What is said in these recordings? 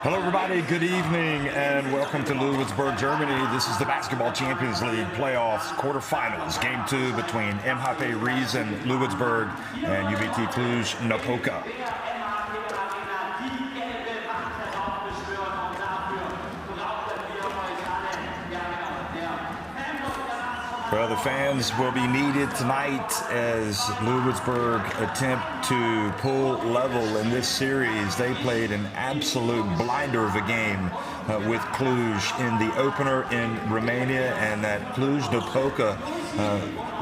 Hello everybody, good evening and welcome to Louisburg, Germany. This is the Basketball Champions League playoffs quarterfinals. Game 2 between MHP Riesen Ludwigsburg and UBT Cluj Napoca. Well, the fans will be needed tonight as Louisburg attempt to pull level in this series. They played an absolute blinder of a game with Cluj in the opener in Romania, and that Cluj Napoca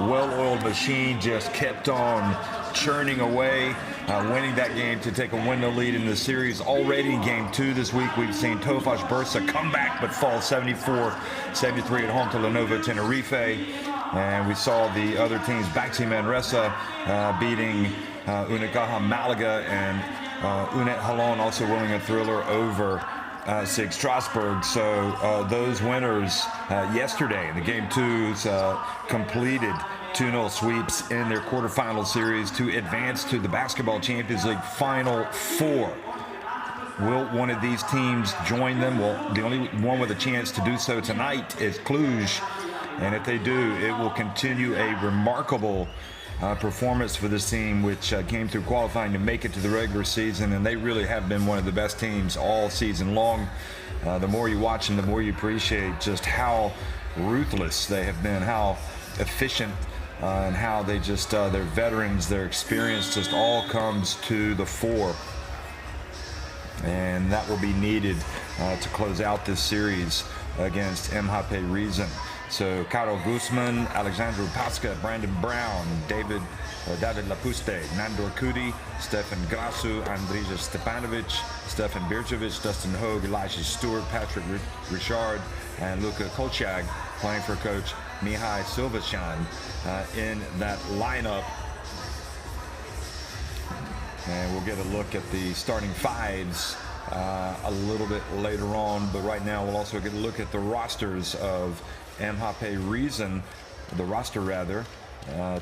well-oiled machine just kept on churning away, winning that game to take a 1-0 lead in the series. Already in game 2 this week, we've seen Tofaş Bursa come back but fall 74-73 at home to Lenovo Tenerife. And we saw the other teams, Baxi Manresa beating Unicaja Malaga, and Unet Holon also winning a thriller over SIG Strasbourg. So those winners yesterday in the game 2s completed 2-0 sweeps in their quarterfinal series to advance to the Basketball Champions League Final Four. Will one of these teams join them? Well, the only one with a chance to do so tonight is Cluj. And if they do, it will continue a remarkable performance for this team, which came through qualifying to make it to the regular season. And they really have been one of the best teams all season long. The more you watch them, the more you appreciate just how ruthless they have been, how efficient, and how they just, their veterans, their experience just all comes to the fore. And that will be needed to close out this series against MHP Riesen. So Karol Guzman, Alexandru Pasca, Brandon Brown, David Lapuste, Nandor Kudi, Stefan Grasu, Andrija Stepanovic, Stefan Birčević, Dustin Hogue, Elijah Stewart, Patrick Richard, and Luka Kolchak playing for coach Mihai Silvășan in that lineup. And we'll get a look at the starting fives a little bit later on, but right now we'll also get a look at the rosters of MHP Riesen, the roster rather,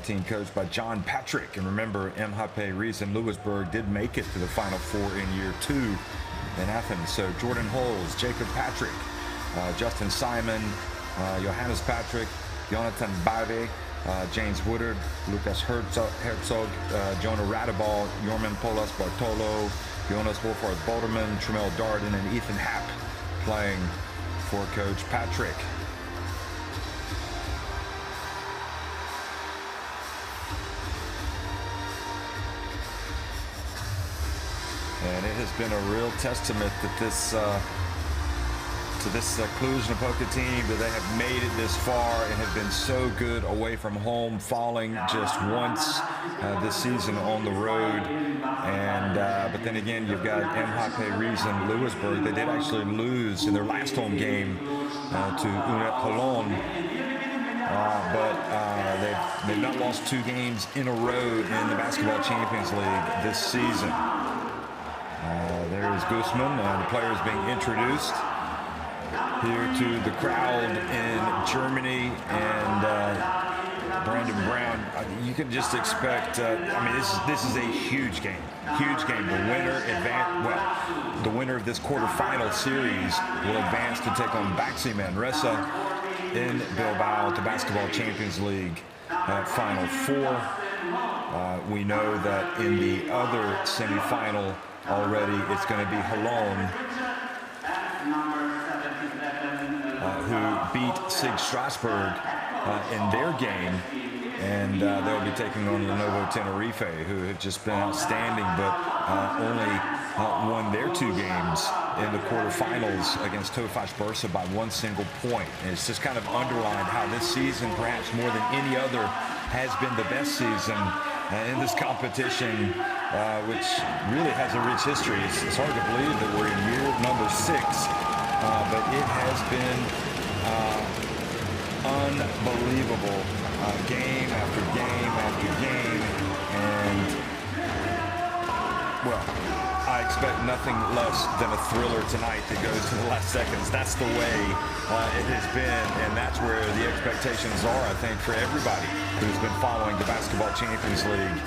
team coached by John Patrick. And remember, MHP Riesen Ludwigsburg did make it to the Final Four in year 2 in Athens. So Jordan Holes, Jacob Patrick, Justin Simon, Johannes Patrick, Jonathan Barbe, James Woodard, Lucas Herzog, Jonah Radebal, Jorman Polas Bartolo, Jonas Wolfhard Boderman, Tramel Darden, and Ethan Happ playing for Coach Patrick. And it has been a real testament that this Cluj Napoca team, that they have made it this far and have been so good away from home, falling just once this season on the road. And but then again, you've got MHP Riesen Louisburg. They did actually lose in their last home game to Unet Holon. But they've not lost 2 games in a row in the Basketball Champions League this season. There's Guzman, the players being introduced here to the crowd in Germany, and Brandon Brown. You can just expect. I mean, this is a huge game. Huge game. The winner of this quarterfinal series will advance to take on Baxi Manresa in Bilbao, the Basketball Champions League Final Four. We know that in the other semifinal already, it's going to be Holon, who beat SIG Strasbourg in their game, and they'll be taking on Lenovo Tenerife, who have just been outstanding, but only won their 2 games in the quarterfinals against Tofaş Bursa by 1 single point. And it's just kind of underlined how this season, perhaps more than any other, has been the best season in this competition, which really has a rich history. It's hard to believe that we're in year number 6, but it has been unbelievable, game after game after game, and well, I expect nothing less than a thriller tonight that goes to the last seconds. That's the way it has been, and that's where the expectations are, I think, for everybody who's been following the Basketball Champions League.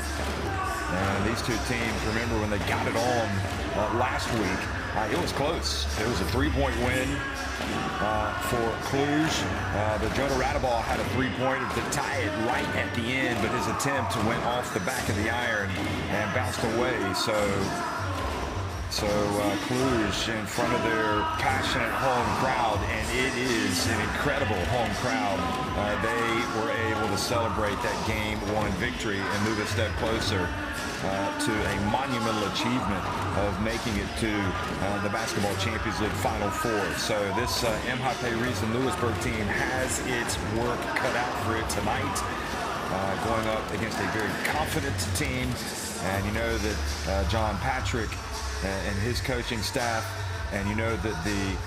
And these two teams, remember when they got it on last week, it was close. It was a 3-point win for Cluj. But Jonah Radeball had a 3-pointer to tie it right at the end, but his attempt went off the back of the iron and bounced away. So Cluj in front of their passionate home crowd, and it is an incredible home crowd. They were able to celebrate that Game 1 victory and move a step closer to a monumental achievement of making it to the Basketball Champions League Final Four. So this MHP Riesen Ludwigsburg team has its work cut out for it tonight, going up against a very confident team. And you know that John Patrick and his coaching staff, and you know that the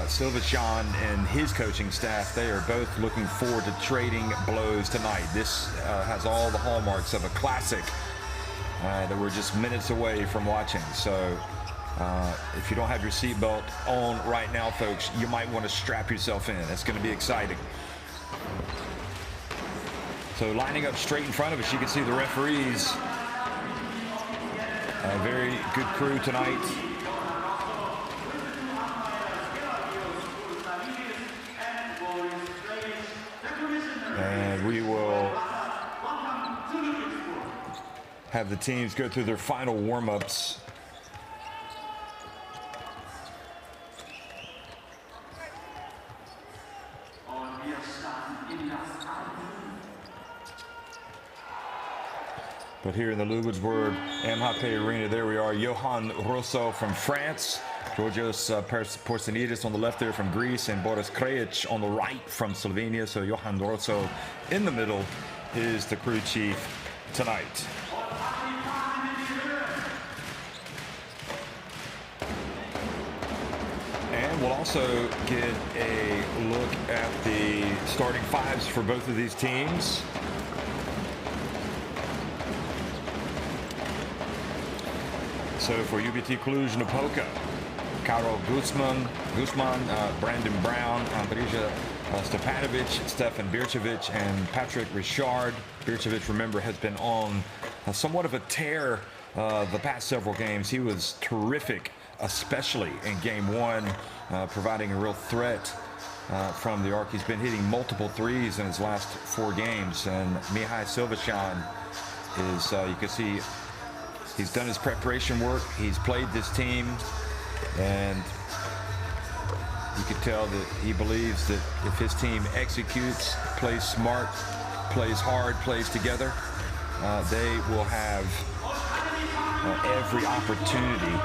Silvachan and his coaching staff, they are both looking forward to trading blows tonight. This has all the hallmarks of a classic that we're just minutes away from watching. So if you don't have your seatbelt on right now, folks, you might want to strap yourself in. It's going to be exciting. So lining up straight in front of us, you can see the referees. A very good crew tonight. And we will have the teams go through their final warm-ups. But here in the Louisburg MHP Arena, there we are. Johan Rosso from France, Georgios Porsanidis on the left there from Greece, and Boris Krejic on the right from Slovenia. So Johan Rosso in the middle is the crew chief tonight. And we'll also get a look at the starting fives for both of these teams. So for UBT Cluj Napoca, Karol Guzman, Brandon Brown, Andrija Stepanovic, Stefan Bircevic, and Patrick Richard. Bircevic, remember, has been on somewhat of a tear the past several games. He was terrific, especially in Game 1, providing a real threat from the arc. He's been hitting multiple threes in his last 4 games. And Mihai Silvachan is, you can see, he's done his preparation work. He's played this team, and you can tell that he believes that if his team executes, plays smart, plays hard, plays together, they will have every opportunity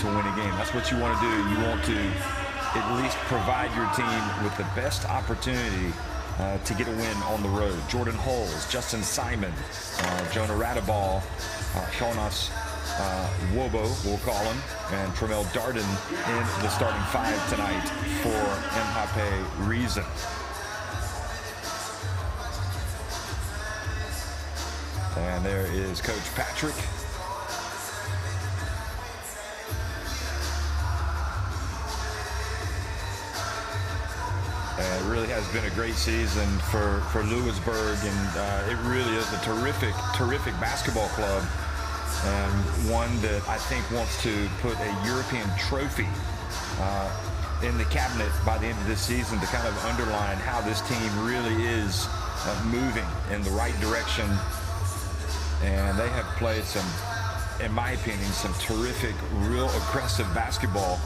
to win a game. That's what you want to do. You want to at least provide your team with the best opportunity to get a win on the road. Jordan Hulls, Justin Simon, Jonah Radeball, Jonas Wobo, we'll call him, and Tremel Darden in the starting 5 tonight for MHP Riesen. And there is Coach Patrick. It really has been a great season for Louisburg, and it really is a terrific basketball club, and one that I think wants to put a European trophy in the cabinet by the end of this season to kind of underline how this team really is moving in the right direction. And they have played some, in my opinion, some terrific, real aggressive basketball.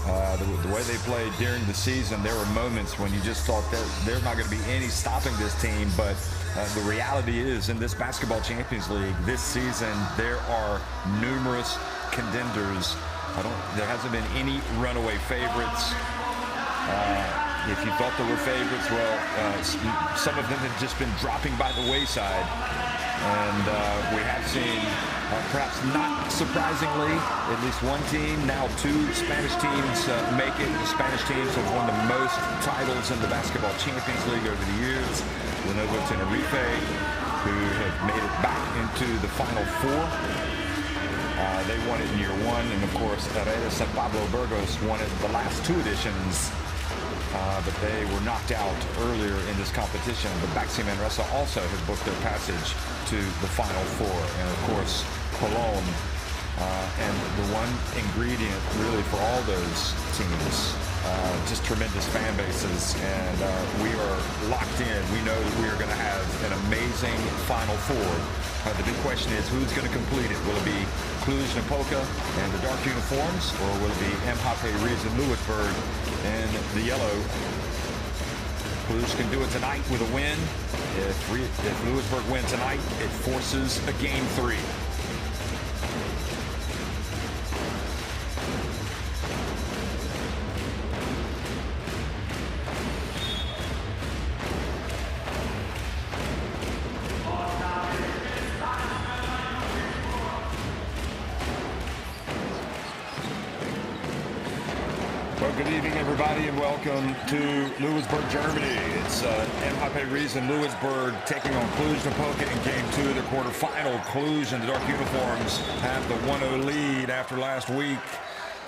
The way they played during the season, there were moments when you just thought that there's not going to be any stopping this team. But the reality is, in this Basketball Champions League this season, there are numerous contenders. There hasn't been any runaway favorites. If you thought there were favorites, well, some of them have just been dropping by the wayside. And we have seen, perhaps not surprisingly, at least one team, now 2 Spanish teams make it. The Spanish teams have won the most titles in the Basketball Champions League over the years. Lenovo Tenerife, who have made it back into the Final Four. They won it in year 1, and of course, Herrera San Pablo Burgos won it the last 2 editions but they were knocked out earlier in this competition. But Baxi Manresa also has booked their passage to the Final Four. And, of course, Cologne. And the one ingredient really for all those teams, just tremendous fan bases, and we are locked in. We know that we are going to have an amazing Final Four. The big question is, who's going to complete it? Will it be Cluj Napoca and the dark uniforms, or will it be MHP Riesen Ludwigsburg in the yellow? Cluj can do it tonight with a win. If Louisburg win tonight, it forces a Game 3. Well, good evening, everybody, and welcome to Louisburg, Germany. It's MHP Riesen Ludwigsburg taking on Cluj Napoca in Game 2 of their quarterfinal. Cluj in the dark uniforms have the 1-0 lead after last week.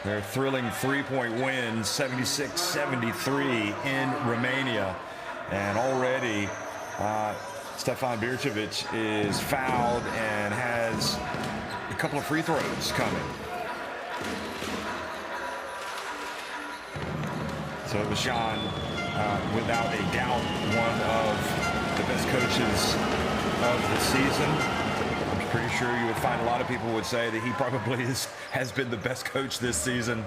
Their thrilling three-point win, 76-73 in Romania. And already, Stefan Bircevic is fouled and has a couple of free throws coming. So Bashan, without a doubt, one of the best coaches of the season. I'm pretty sure you would find a lot of people would say that he probably has been the best coach this season.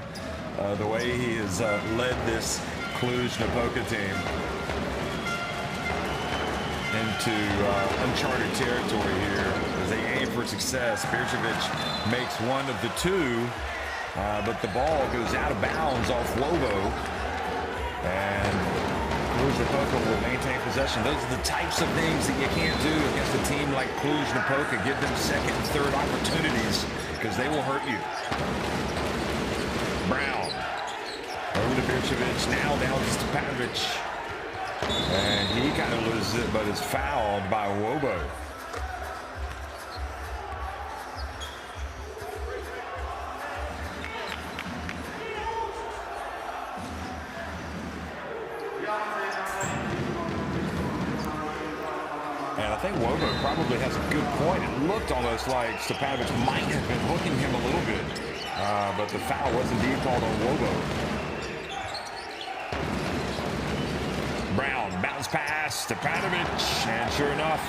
The way he has led this Cluj Napoca team into uncharted territory here as they aim for success. Bircevic makes one of the two, but the ball goes out of bounds off Wobo. And Cluj Napoca will maintain possession. Those are the types of things that you can't do against a team like Cluj Napoca. Give them second and third opportunities because they will hurt you. Brown over to Bircevic, now down to Stepanovic. And he kind of loses it, but is fouled by Wobo. And I think Wobo probably has a good point. It looked almost like Stepanovic might have been hooking him a little bit. But the foul was indeed called on Wobo. Brown, bounce pass, Stepanovic, and sure enough,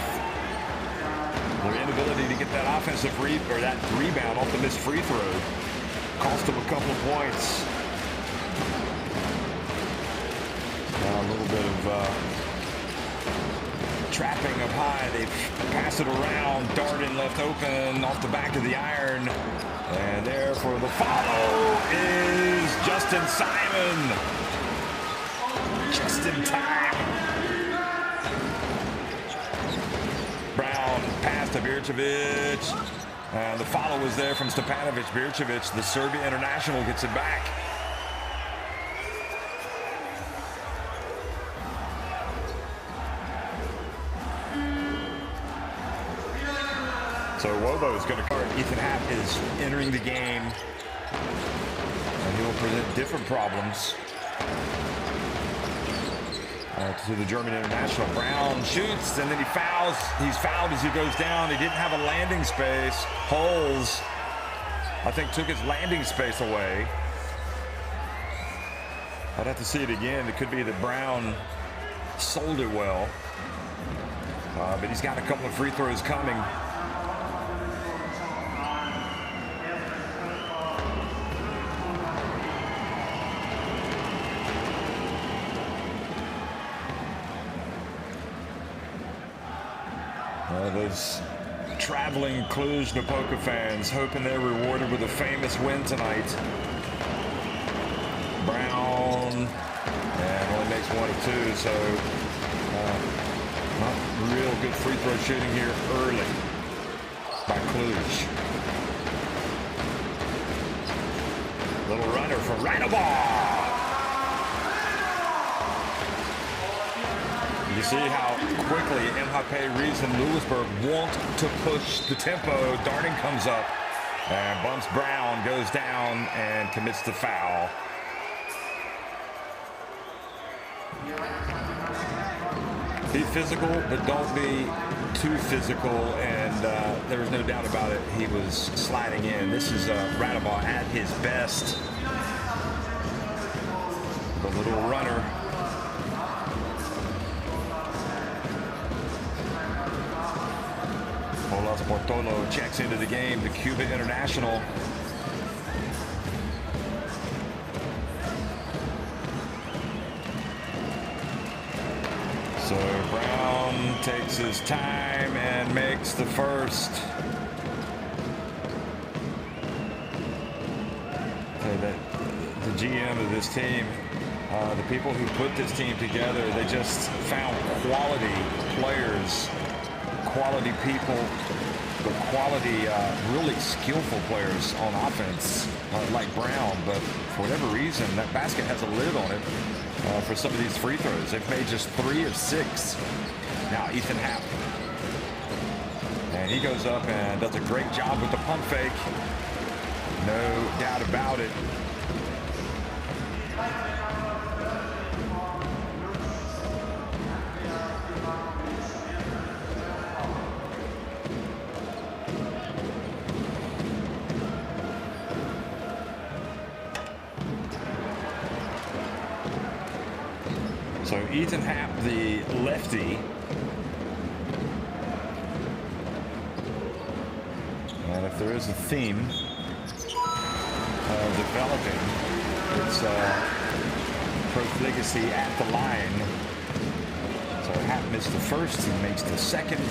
their inability to get that offensive that rebound off the missed free throw cost them a couple of points. A little bit of trapping up high. They pass it around. Darden left open off the back of the iron. And there for the follow is Justin Simon. Just in time. Brown pass to Bircevic. And the follow was there from Stepanovic. Bircevic, the Serbia international, gets it back. So Wobo is going to cover. Ethan Happ is entering the game, and he will present different problems to the German international. Brown shoots, and then he fouls. He's fouled as he goes down. He didn't have a landing space. Holes, I think, took his landing space away. I'd have to see it again. It could be that Brown sold it well, but he's got a couple of free throws coming. Those traveling Cluj Napoca fans hoping they're rewarded with a famous win tonight. Brown, and only makes one of two, so not real good free throw shooting here early by Cluj. Little runner for Reinoball. You see how quickly MHP Riesen Louisburg want to push the tempo. Darden comes up and bumps Brown, goes down and commits the foul. Be physical, but don't be too physical, and there was no doubt about it. He was sliding in. This is Radabah at his best. The little runner. Olas Portolo checks into the game, the Cuba international. So Brown takes his time and makes the first. So that the GM of this team, the people who put this team together, they just found quality players, quality people, but quality, really skillful players on offense, like Brown. But for whatever reason, that basket has a lid on it for some of these free throws. They've made just 3 of 6. Now Ethan Happ. And he goes up and does a great job with the pump fake. No doubt about it. So Ethan Happ, the lefty. And if there is a theme developing, it's profligacy at the line. So Happ missed the first, he makes the second.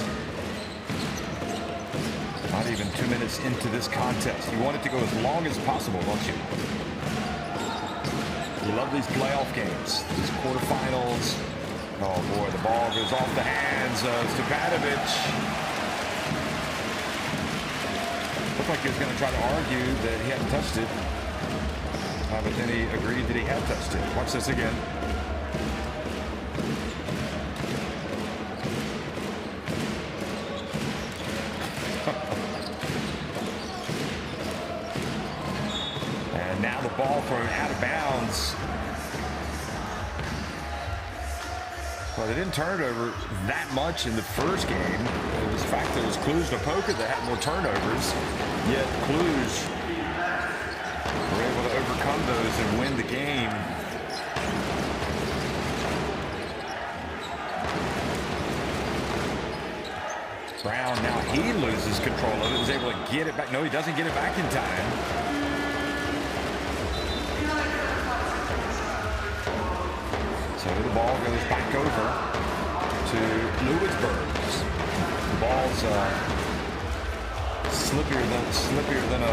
Not even 2 minutes into this contest. You want it to go as long as possible, don't you? You love these playoff games, these quarterfinals. Oh boy, the ball goes off the hands of Stepanovic. Looked like he was going to try to argue that he hadn't touched it. But then he agreed that he had touched it. Watch this again. And now the ball thrown out of bounds. Well, they didn't turn it over that much in the first game. It was the fact that it was Cluj Napoca that had more turnovers. Yet Cluj were able to overcome those and win the game. Brown, now he loses control of it. Is able to get it back. No, he doesn't get it back in time. So the ball goes back over to Louisburg. The ball's slippier than a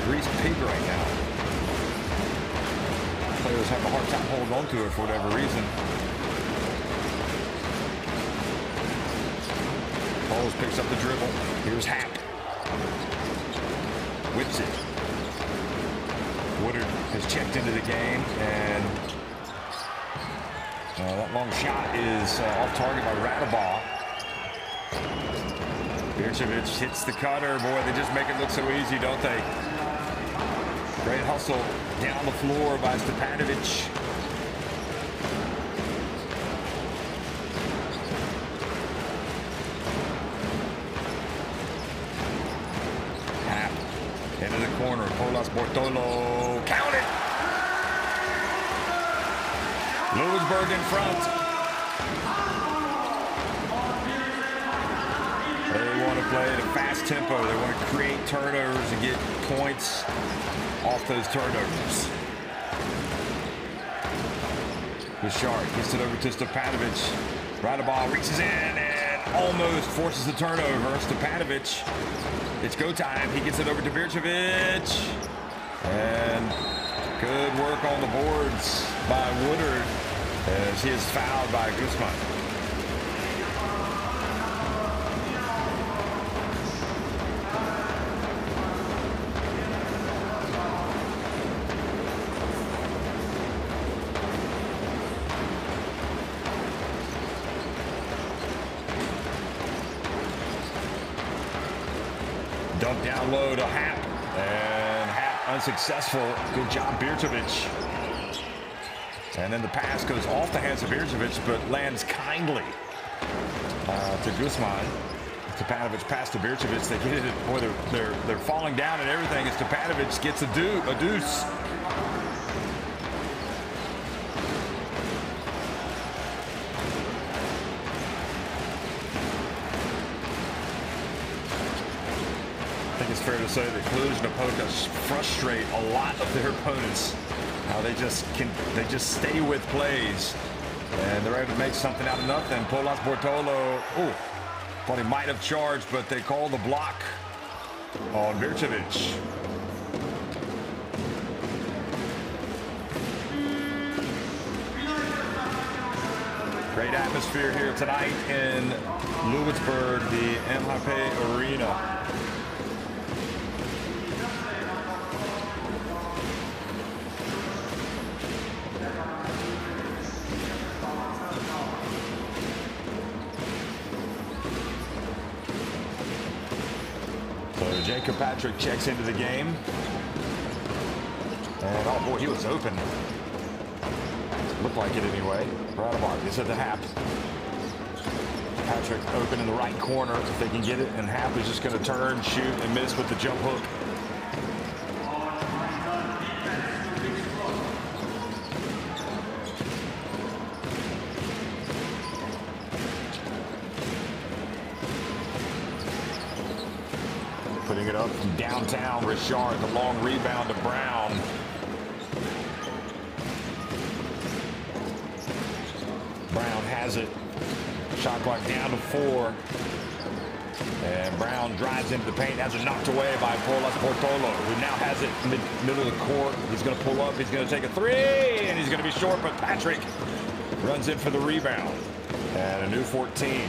greased pig right now. Players have a hard time holding on to it for whatever reason. Bowles picks up the dribble. Here's Happ. Whips it. Woodard has checked into the game, and that long shot is off target by Radabah. Bircevic hits the cutter. Boy, they just make it look so easy, don't they? Great hustle down the floor by Stepanovic. Happ into the corner. Olas Portolo. Count it! Louisburg in front. They want to play at a fast tempo. They want to create turnovers and get points off those turnovers. Bouchard gets it over to Stepanovic. Radabah reaches in and almost forces the turnover. Stepanovic, it's go time. He gets it over to Bircevic. And good work on the boards by Woodard as he is fouled by Guzman. Dump down low to Happ, and Happ unsuccessful. Good job, Bircevic. And then the pass goes off the hands of Bircevic, but lands kindly to Guzman. Stepanovic pass to Bircevic. They get it. Boy, they're falling down and everything as Stepanovic gets a deuce. I think it's fair to say that Cluj Napoca frustrate a lot of their opponents. How they just stay with plays, and they're able to make something out of nothing. Polas Bortolo, thought he might have charged, but they call the block on Bircevic. Great atmosphere here tonight in Louisburg, the MHP Arena. So Jacob Patrick checks into the game. And oh boy, he was open. Looked like it anyway. Radamar gets at the Hap. Patrick open in the right corner if they can get it, and Hap is just going to turn, shoot, and miss with the jump hook. Putting it up from downtown, Richard, the long rebound to Brown. Brown has it. Shot clock down to 4. And Brown drives into the paint, has it knocked away by Polas Bortolo, who now has it middle of the court. He's going to pull up, he's going to take a 3, and he's going to be short, but Patrick runs in for the rebound. And a new 14.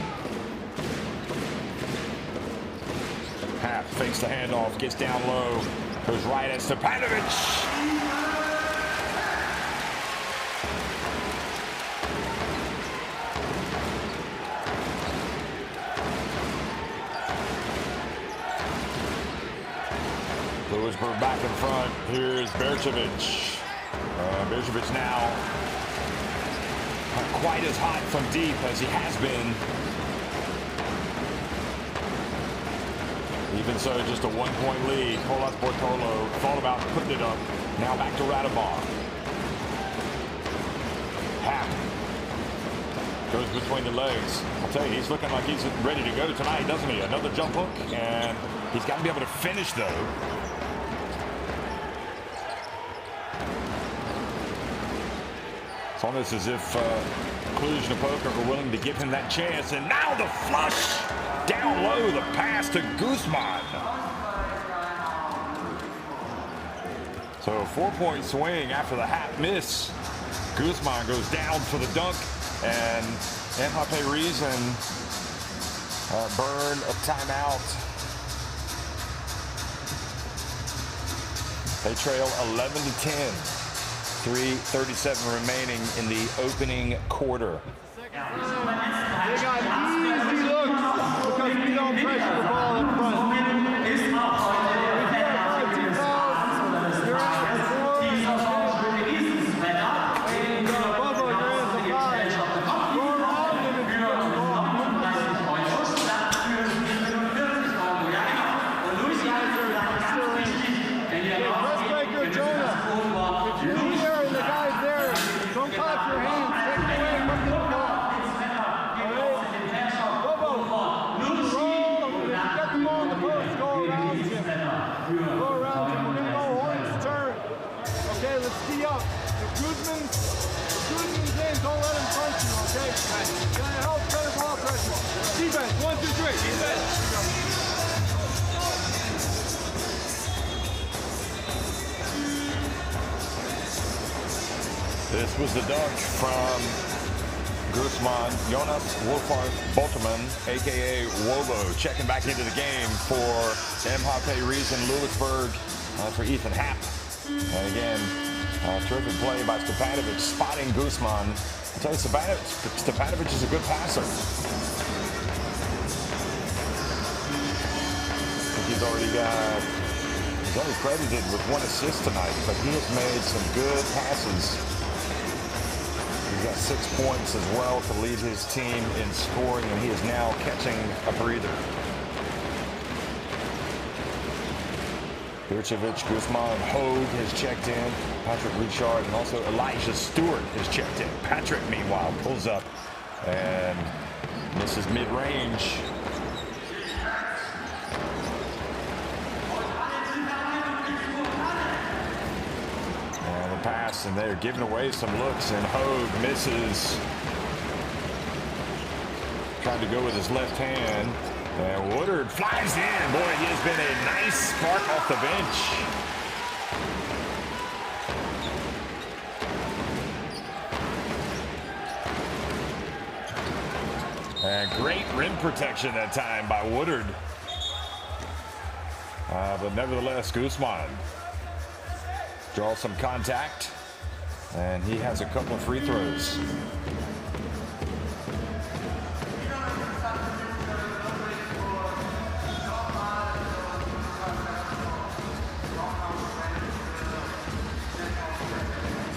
Hap fakes the handoff, gets down low, goes right at Stepanovic. Louisburg back in front. Here's Bircevic. Bircevic now not quite as hot from deep as he has been. Even so, just a 1-point lead. Polas Bortolo thought about putting it up. Now back to Radamar. Hap goes between the legs. I'll tell you, he's looking like he's ready to go tonight, doesn't he? Another jump hook, and he's got to be able to finish, though. It's almost as if Cluj Napoca are willing to give him that chance, and now the flush! Down low, the pass to Guzman. So a 4-point swing after the Hap miss. Guzman goes down for the dunk, and MHP Riesen burn a timeout. They trail 11-10. 3:37 remaining in the opening quarter. They got easy looks because we don't pressure the ball up front. This was the dunk from Guzman. Jonas Wolfart-Bolterman, a.k.a. Wobo, checking back into the game for MHP Riesen Ludwigsburg for Ethan Hap. And again, terrific play by Stepanovic, spotting Guzman. I'll tell you, Stepanovic is a good passer. I think he's only credited with 1 assist tonight, but he has made some good passes. got 6 points as well to lead his team in scoring, and he is now catching a breather. Bircevic, Guzman, Hogue has checked in. Patrick Richard and also Elijah Stewart has checked in. Patrick, meanwhile, pulls up and misses mid-range. And the pass, and they're giving away some looks, and Hogue misses. Tried to go with his left hand. And Woodard flies in. Boy, he has been a nice spark off the bench. And great rim protection that time by Woodard. But nevertheless, Guzman draws some contact. And he has a couple of free throws.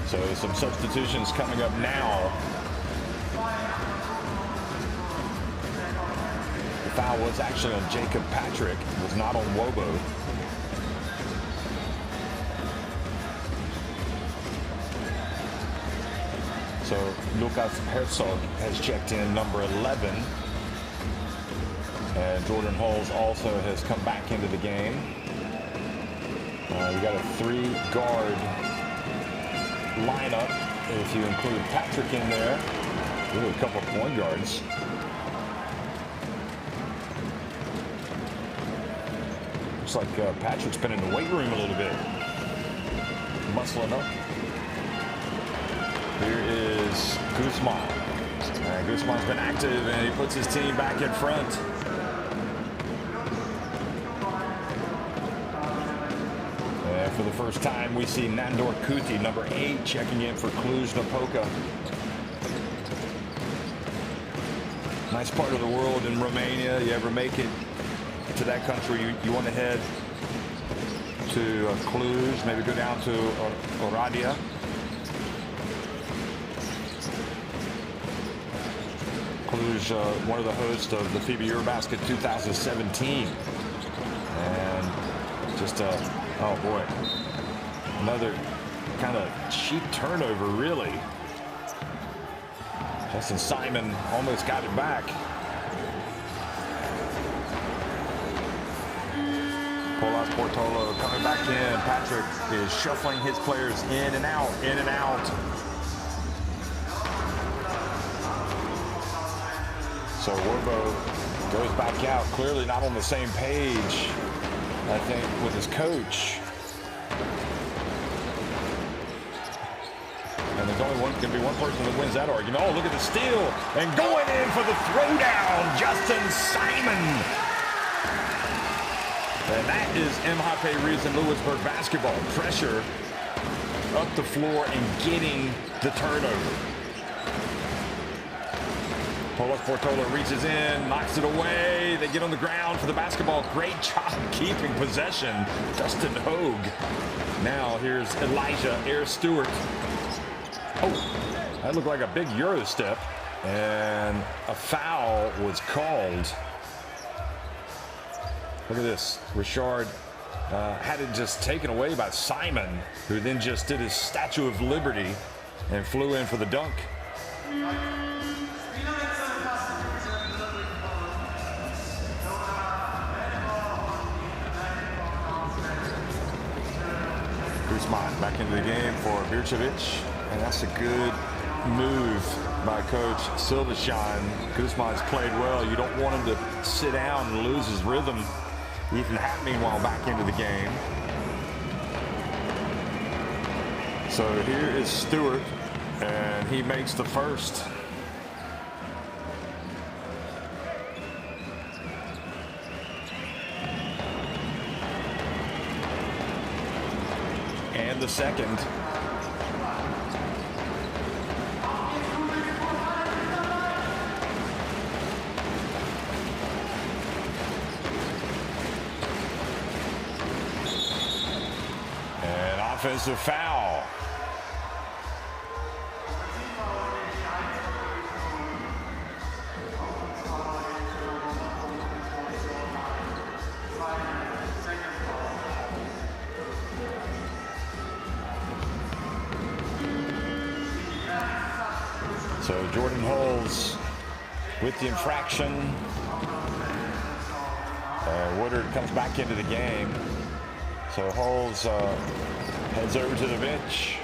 So some substitutions coming up now. The foul was actually on Jacob Patrick. It was not on Wobo. So Lucas Herzog has checked in, number 11. And Jordan Hulls also has come back into the game. We got a 3-guard lineup, if you include Patrick in there. Really a couple of point guards. Looks like Patrick's been in the weight room a little bit. Muscling up. Here is Guzman. Guzman's been active, and he puts his team back in front. For the first time, we see Nandor Kuti, number 8, checking in for Cluj Napoca. Nice part of the world in Romania. You ever make it to that country, you want to head to Cluj, maybe go down to Oradea. Cluj, one of the hosts of the FIBA Eurobasket 2017. And just oh boy, another kind of cheap turnover, really. Justin Simon almost got it back. Polas Portolo coming back in. Patrick is shuffling his players in and out, in and out. So Warbo goes back out, clearly not on the same page, I think, with his coach. And there's only going to be one person that wins that argument. Oh, look at the steal. And going in for the throwdown, Justin Simon. And that is MHP Riesen Ludwigsburg basketball. Pressure up the floor and getting the turnover. Polas Portola reaches in, knocks it away. They get on the ground for the basketball. Great job keeping possession. Dustin Hogue. Now here's Elijah Stewart. Oh, that looked like a big Euro step. And a foul was called. Look at this. Richard had it just taken away by Simon, who then just did his Statue of Liberty and flew in for the dunk. Guzman back into the game for Bircevic, and that's a good move by Coach Silvershine. Guzman's played well. You don't want him to sit down and lose his rhythm. Ethan Hatt, meanwhile, back into the game. So here is Stewart, and he makes the first. And the second. And offensive foul. So Jordan Holes with the infraction. Woodard comes back into the game. So Holes heads over to the bench.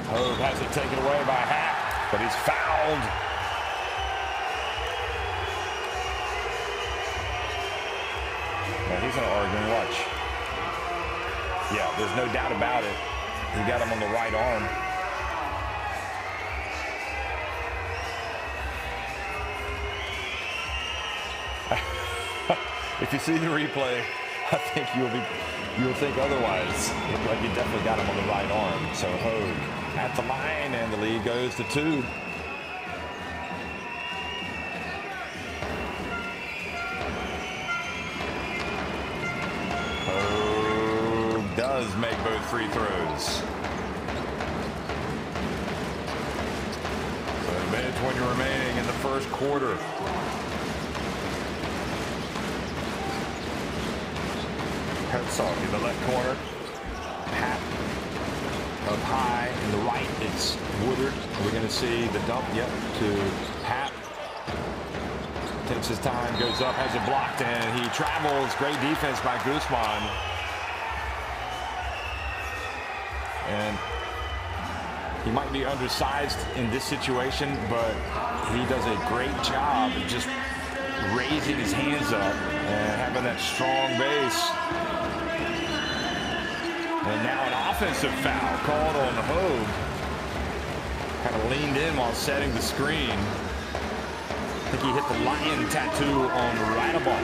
Hogue has it taken away by Happ, but he's fouled. Now he's going to argue. Watch. Yeah, there's no doubt about it. He got him on the right arm. If you see the replay, I think you'll think otherwise. Looked like he definitely got him on the right arm. So Hogue at the line, and the lead goes to 2. Hogue does make both free throws. So a minute 20 remaining in the first quarter. Herzog in the left corner. Happ up high in the right. It's Woodard. We're going to see the dump, yep, to Happ. Takes his time, goes up, has it blocked, and he travels. Great defense by Guzman. And he might be undersized in this situation, but he does a great job of just raising his hands up and having that strong base. And now an offensive foul called on Hogue. Kind of leaned in while setting the screen. I think he hit the lion tattoo on Radabon.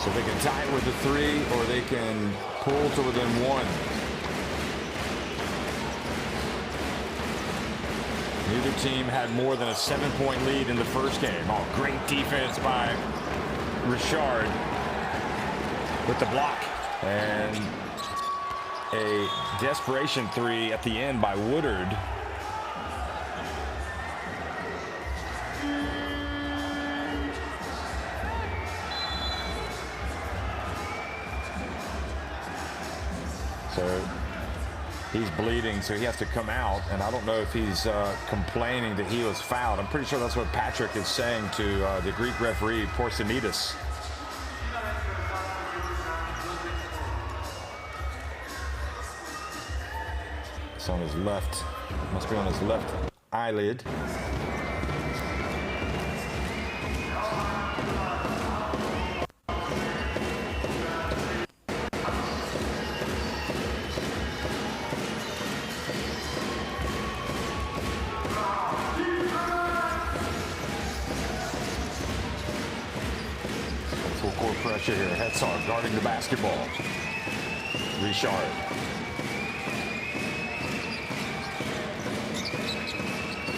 So they can tie it with a 3, or they can pull to within 1. Neither team had more than a 7-point lead in the first game. Oh, great defense by Richard with the block. And a desperation 3 at the end by Woodard. So he's bleeding, so he has to come out, and I don't know if he's complaining that he was fouled. I'm pretty sure that's what Patrick is saying to the Greek referee, Porzingis. It's on his left, must be on his left eyelid. Pressure here. Herzog guarding the basketball. Richard.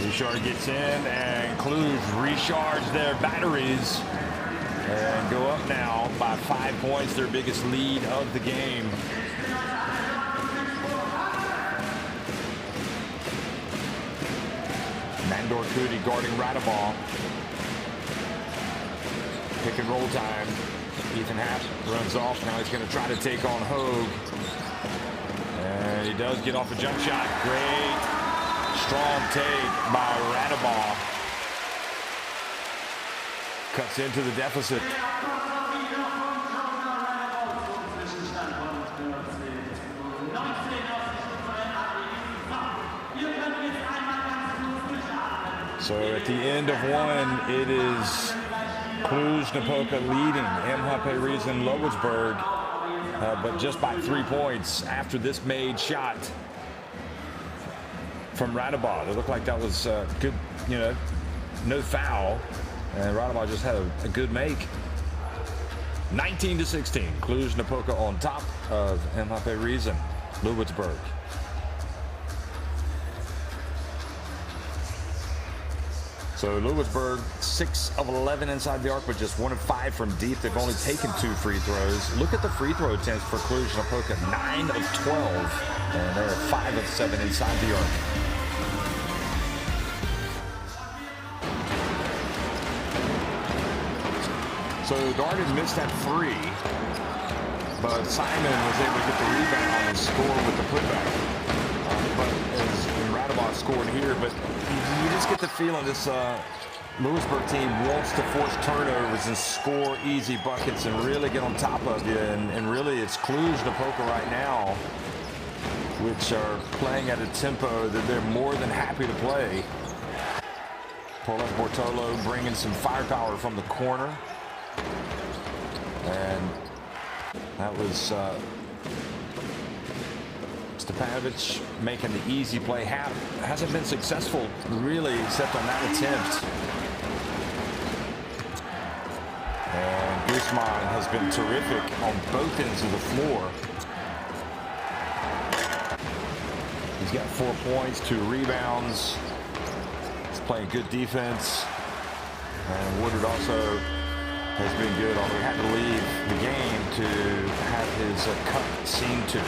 Richard gets in, and Cluj recharge their batteries and go up now by 5 points, their biggest lead of the game. Mandor Kuti guarding Radabon. Pick and roll time. Ethan Happ runs off. Now he's going to try to take on Hogue. And he does get off a jump shot. Great strong take by Radabon. Cuts into the deficit. So at the end of 1, it is Cluj Napoca leading MHP Riesen Ludwigsburg, but just by 3 points after this made shot from Radabon. It looked like that was good, no foul, and Radabon just had a good make. 19-16, Cluj Napoca on top of MHP Riesen Ludwigsburg. So Louisburg, 6 of 11 inside the arc, but just 1 of 5 from deep. They've only taken 2 free throws. Look at the free throw attempts for Cluj Napoca, 9 of 12, and they're 5 of 7 inside the arc. So Darden missed that 3, but Simon was able to get the rebound and score with the putback. But as Radabov scored here, but you just get the feeling this Louisburg team wants to force turnovers and score easy buckets and really get on top of you. And really, it's Cluj Napoca right now, which are playing at a tempo that they're more than happy to play. Poles Bortolo bringing some firepower from the corner. And that was Stepanovic making the easy play. Hasn't been successful really except on that attempt. And Guzman has been terrific on both ends of the floor. He's got 4 points, 2 rebounds. He's playing good defense. And Woodard also has been good, although he had to leave the game to have his cut seen to.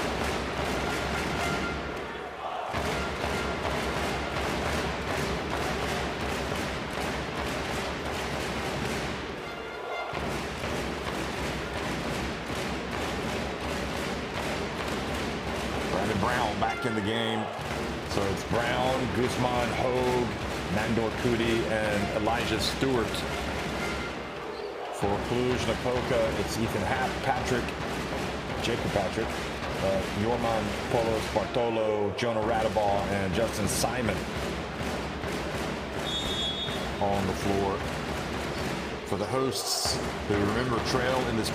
Brown back in the game. So it's Brown, Guzman, Hogue, Nandor Kuti, and Elijah Stewart. For Cluj Napoca, it's Ethan Happ, Jacob Patrick, Yorman Polos Bartolo, Jonah Radaball, and Justin Simon on the floor. For the hosts, who remember trail in this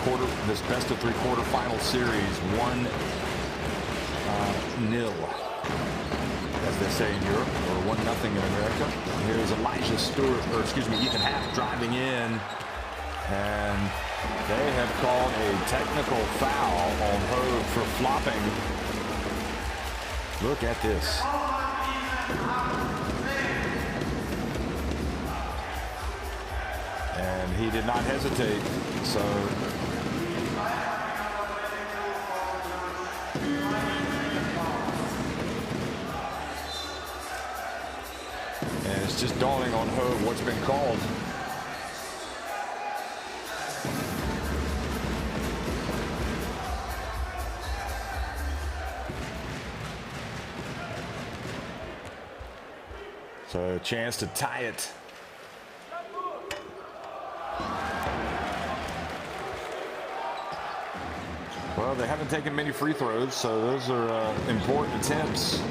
best of 3 quarterfinal series, 1-0, as they say in Europe, or 1-0 in America. Here's Ethan Happ driving in, and they have called a technical foul on Hogue for flopping. Look at this. And he did not hesitate, so and it's just dawning on Hogue what's been called. So a chance to tie it. Well, they haven't taken many free throws, so those are important attempts.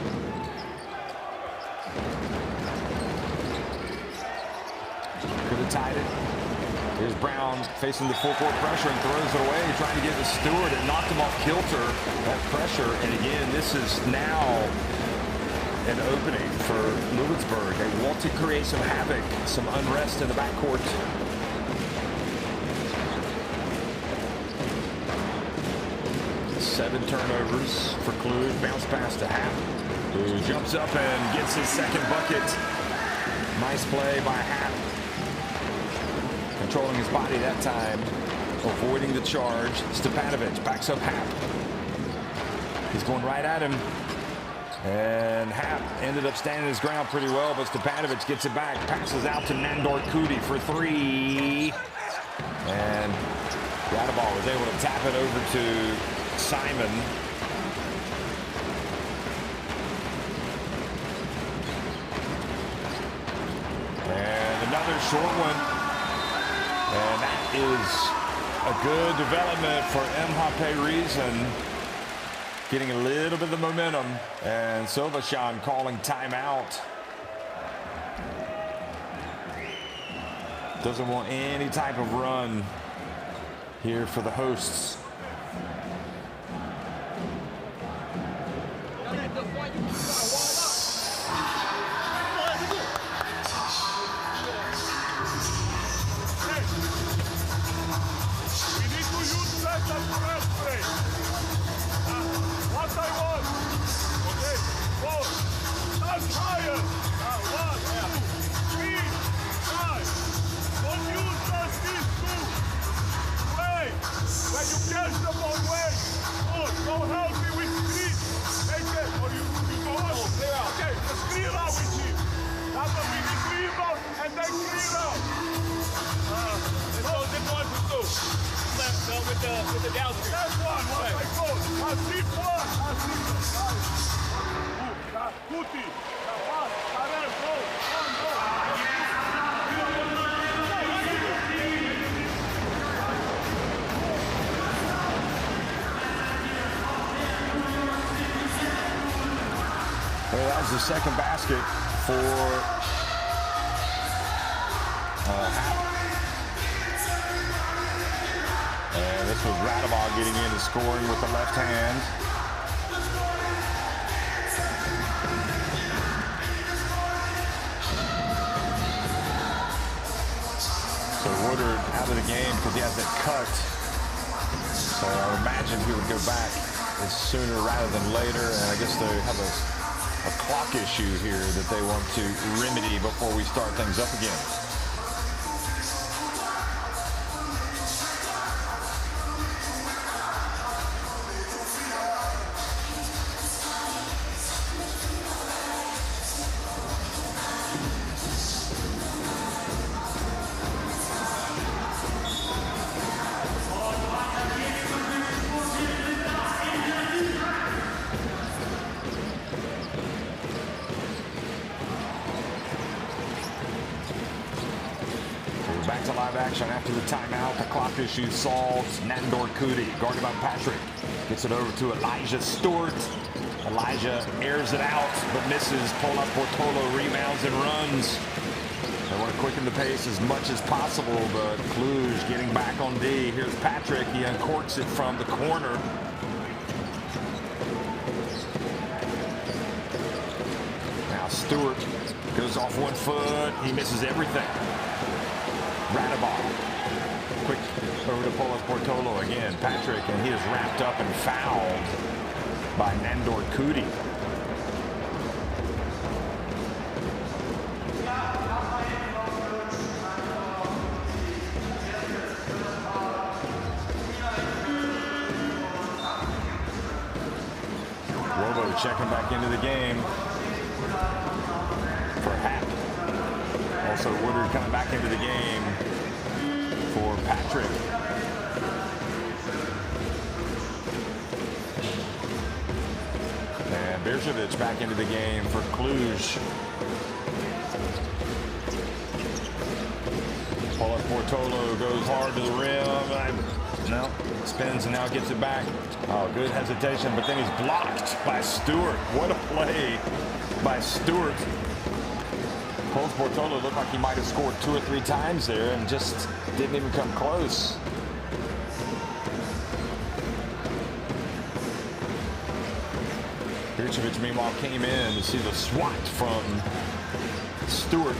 Could have tied it. Here's Brown facing the full court pressure and throws it away, trying to get to Stewart. It knocked him off kilter, that pressure. And again, this is now an opening for Louisburg. They want to create some havoc, some unrest in the backcourt. Seven turnovers for Cluj. Bounce pass to Happ, who jumps up and gets his second bucket. Nice play by Happ. Controlling his body that time, avoiding the charge. Stepanovic backs up Happ. He's going right at him. And Happ ended up standing his ground pretty well, but Stepanovic gets it back, passes out to Nandor Kuti for 3. And Radaball was able to tap it over to Simon. And another short one. And that is a good development for MHP Riesen, getting a little bit of the momentum. And Silvashan calling timeout. Doesn't want any type of run here for the hosts. the downstream. That's one. Right. Tutti. Well, that was the second basket for Hap. And this was Radabov getting in and scoring with the left hand. So Woodard out of the game because he has that cut. So I imagine he would go back sooner rather than later. And I guess they have a clock issue here that they want to remedy before we start things up again. Back to live action after the timeout. The clock issue solved. Nandor Kuti, guarded by Patrick. Gets it over to Elijah Stewart. Elijah airs it out, but misses. Pola Portolo rebounds and runs. They want to quicken the pace as much as possible, but Cluj getting back on D. Here's Patrick. He uncorks it from the corner. Now Stewart goes off 1 foot. He misses everything. Radabov. Quick over to Pola Portolo again. Patrick, and he is wrapped up and fouled by Nandor Kuti. Robo checking back into the game for Hap. Also Woodard coming back into the game for Patrick. And Birsevich back into the game for Cluj. Pola Portolo goes hard to the rim. No, spins and now gets it back. Oh, good hesitation, but then he's blocked by Stewart. What a play by Stewart. Pola Portolo looked like he might have scored 2 or 3 times there and just didn't even come close. Birsevich, meanwhile, came in to see the swat from Stewart.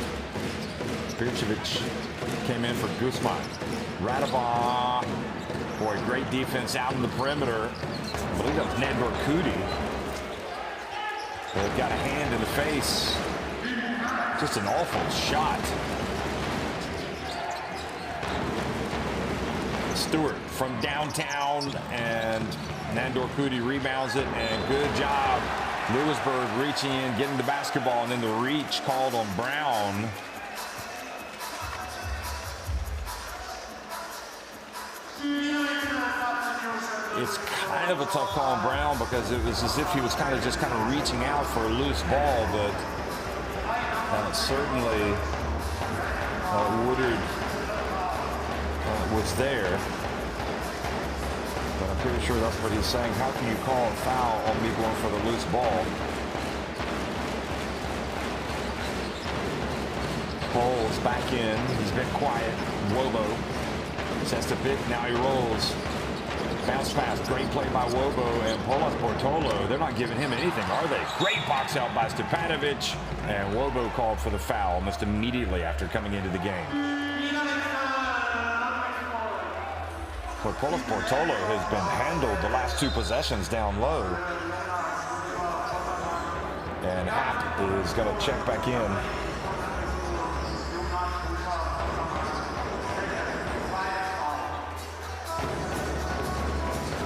Birsevich came in for Guzman. Radabov. Boy, great defense out in the perimeter. I believe that was Nandor Kuti. They've got a hand in the face. Just an awful shot. Stewart from downtown, and Nandor Kuti rebounds it, and good job. Louisburg reaching in, getting the basketball, and then the reach called on Brown. It's kind of a tough call on Brown because it was as if he was kind of reaching out for a loose ball, but certainly Woodard was there. But I'm pretty sure that's what he's saying. How can you call a foul on me going for the loose ball? Poles back in. He's been quiet. Wobo sets the pick. Now he rolls. Bounce pass. Great play by Wobo and Pola Portolo. They're not giving him anything, are they? Great box out by Stepanovic. And Wobo called for the foul almost immediately after coming into the game. But Pola Portolo has been handled the last 2 possessions down low. And Hap is going to check back in.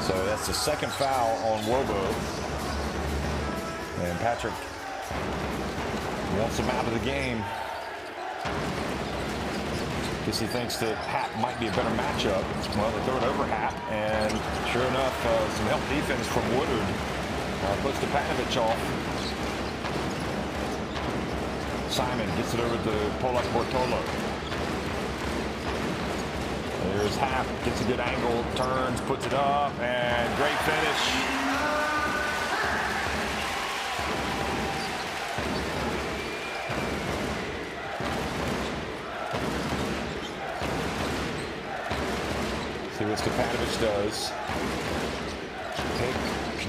So that's the second foul on Wobo. And Patrick wants him out of the game. Guess he thinks that Hap might be a better matchup. Well, they throw it over Hap, and sure enough, some help defense from Woodard puts Stepanovic off. Simon gets it over to Polak-Bortolo. There's Hap, gets a good angle, turns, puts it up, and great finish. See what Stepanovic does. Pick,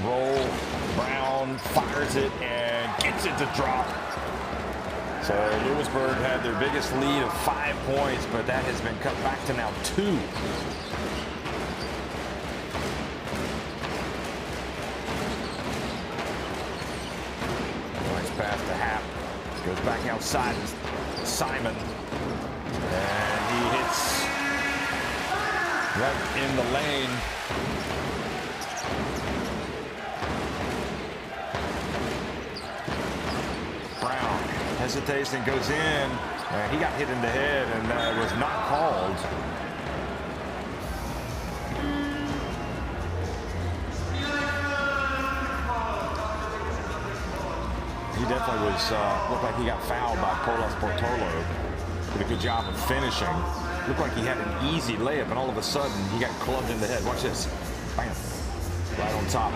roll, Brown fires it and gets it to drop. So Louisburg had their biggest lead of 5 points, but that has been cut back to now 2. Nice pass to Hap. Goes back outside. Simon. And he hits right in the lane. Brown hesitates and goes in. And he got hit in the head and was not called. He definitely was, looked like he got fouled by Polak-Bortolo. Did a good job of finishing. Looked like he had an easy layup, and all of a sudden, he got clubbed in the head. Watch this. Bam. Right on top.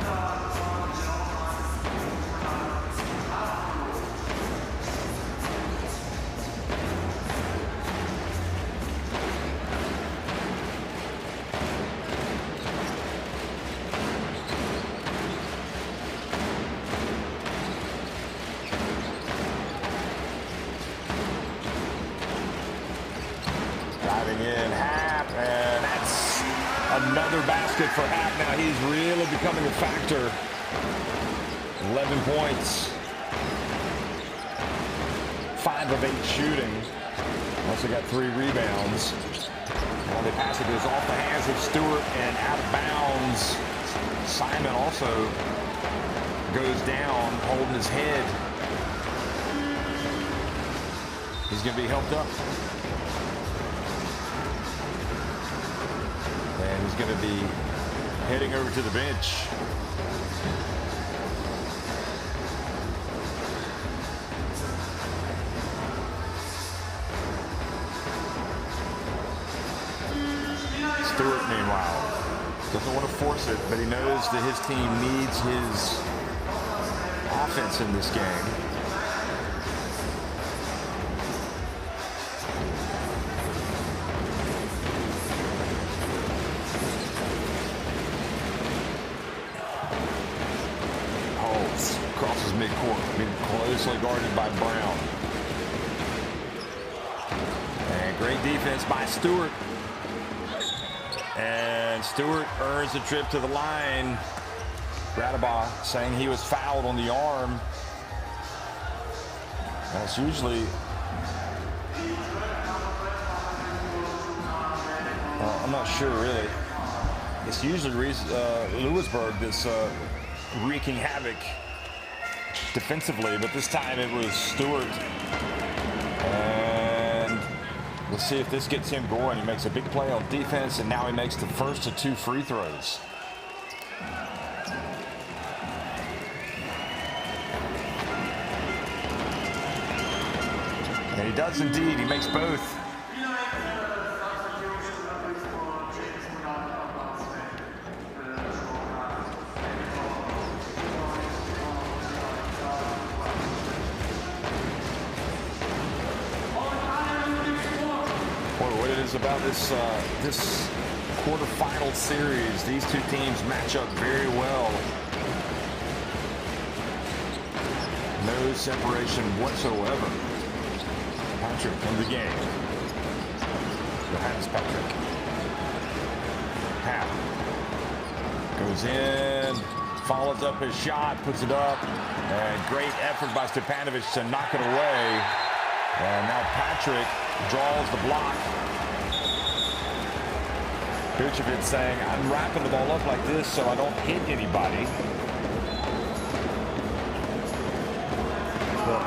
Driving in Hap, and that's another basket for Hap. Now he's really becoming a factor. 11 points. 5 of 8 shooting. Also got 3 rebounds. Now the pass it goes off the hands of Stewart and out of bounds. Simon also goes down, holding his head. He's going to be helped up. And he's going to be heading over to the bench. Stewart, meanwhile, doesn't want to force it, but he knows that his team needs his offense in this game. Crosses midcourt, being closely guarded by Brown. And great defense by Stewart. And Stewart earns a trip to the line. Gradabaugh saying he was fouled on the arm. That's usually... I'm not sure, really. It's usually Louisburg that's wreaking havoc defensively, but this time it was Stewart. And we'll see if this gets him going. He makes a big play on defense, and now he makes the first of 2 free throws. And he does indeed. He makes both. About this quarterfinal series, these 2 teams match up very well. No separation whatsoever. Patrick in the game. Johannes Patrick. Hap goes in, follows up his shot, puts it up, and great effort by Stepanovic to knock it away. And now Patrick draws the block. Bucevic saying, I'm wrapping the ball up like this so I don't hit anybody. But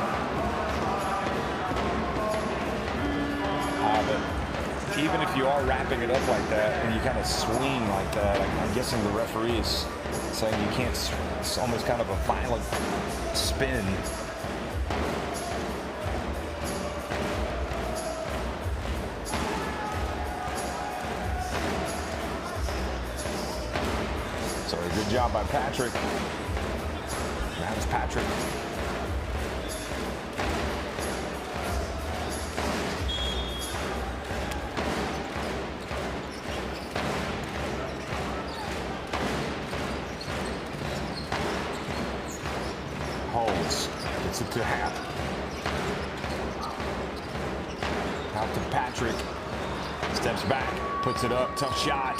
even if you are wrapping it up like that and you kind of swing like that, I'm guessing the referee is saying you can't. It's almost kind of a violent spin. So a good job by Patrick. That was Patrick. Holds. Gets it to Hap. Out to Patrick. Steps back. Puts it up. Tough shot.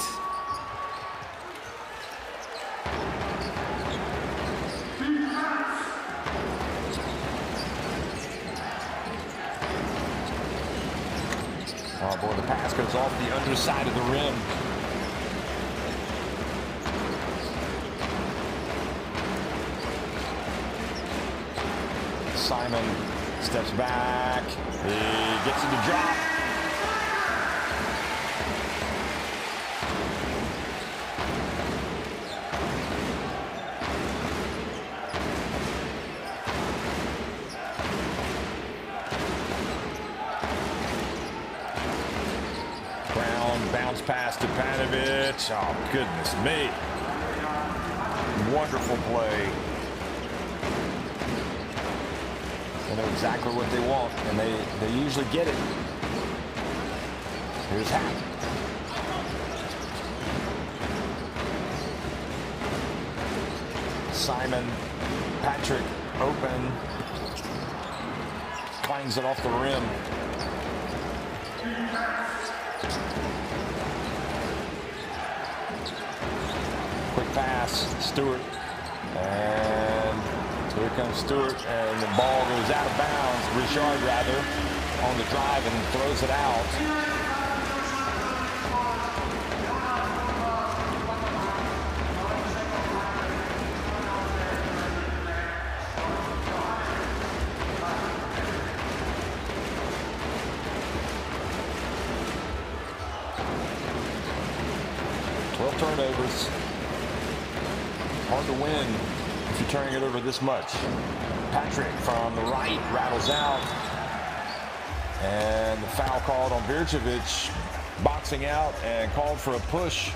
Oh boy, the pass goes off the underside of the rim. Simon steps back. He gets it to drop. Bounce pass to Panovich. Oh, goodness me. Wonderful play. They know exactly what they want, and they usually get it. Here's Hap. Simon, Patrick, open. Clangs it off the rim. Quick pass, Stewart, and here comes Stewart, and the ball goes out of bounds. Richard, rather, on the drive and throws it out. 12 turnovers. Hard to win if you're turning it over this much. Patrick from the right rattles out. And the foul called on Bircevic, boxing out and called for a push.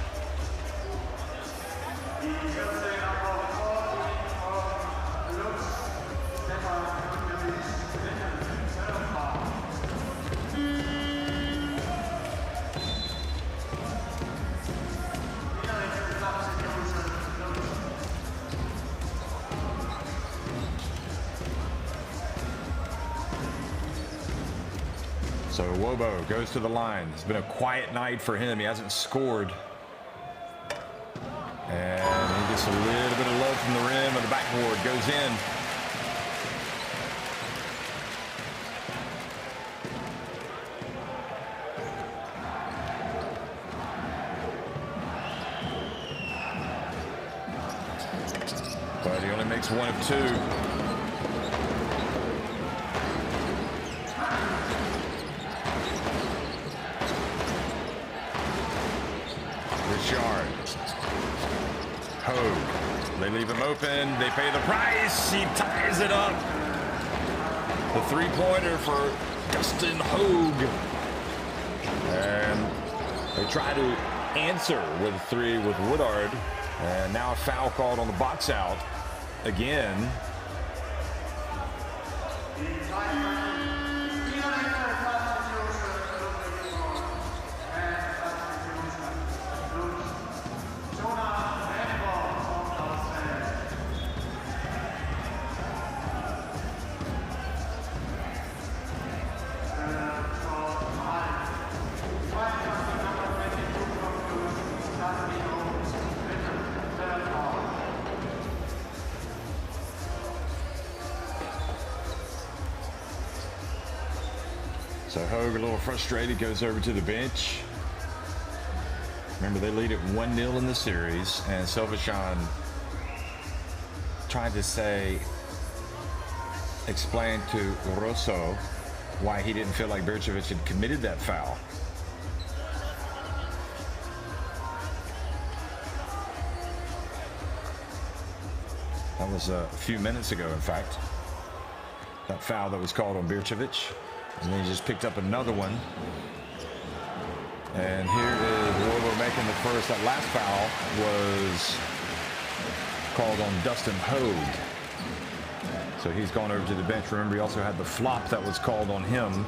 So Wobo goes to the line. It's been a quiet night for him. He hasn't scored. And he gets a little bit of love from the rim, and the backboard goes in. But he only makes one of two. Hogue. They leave him open. They pay the price. He ties it up. The three-pointer for Dustin Hogue. And they try to answer with a three with Woodard. And now a foul called on the box out again. So Hogue, a little frustrated, goes over to the bench. Remember, they lead it 1-0 in the series, and Silvashan tried to explain to Rosso why he didn't feel like Bircevic had committed that foul. That was a few minutes ago, in fact. That foul that was called on Bircevic. And then he just picked up another one. And here is Louisburg making the first. That last foul was called on Dustin Hogue. So he's gone over to the bench. Remember, he also had the flop that was called on him.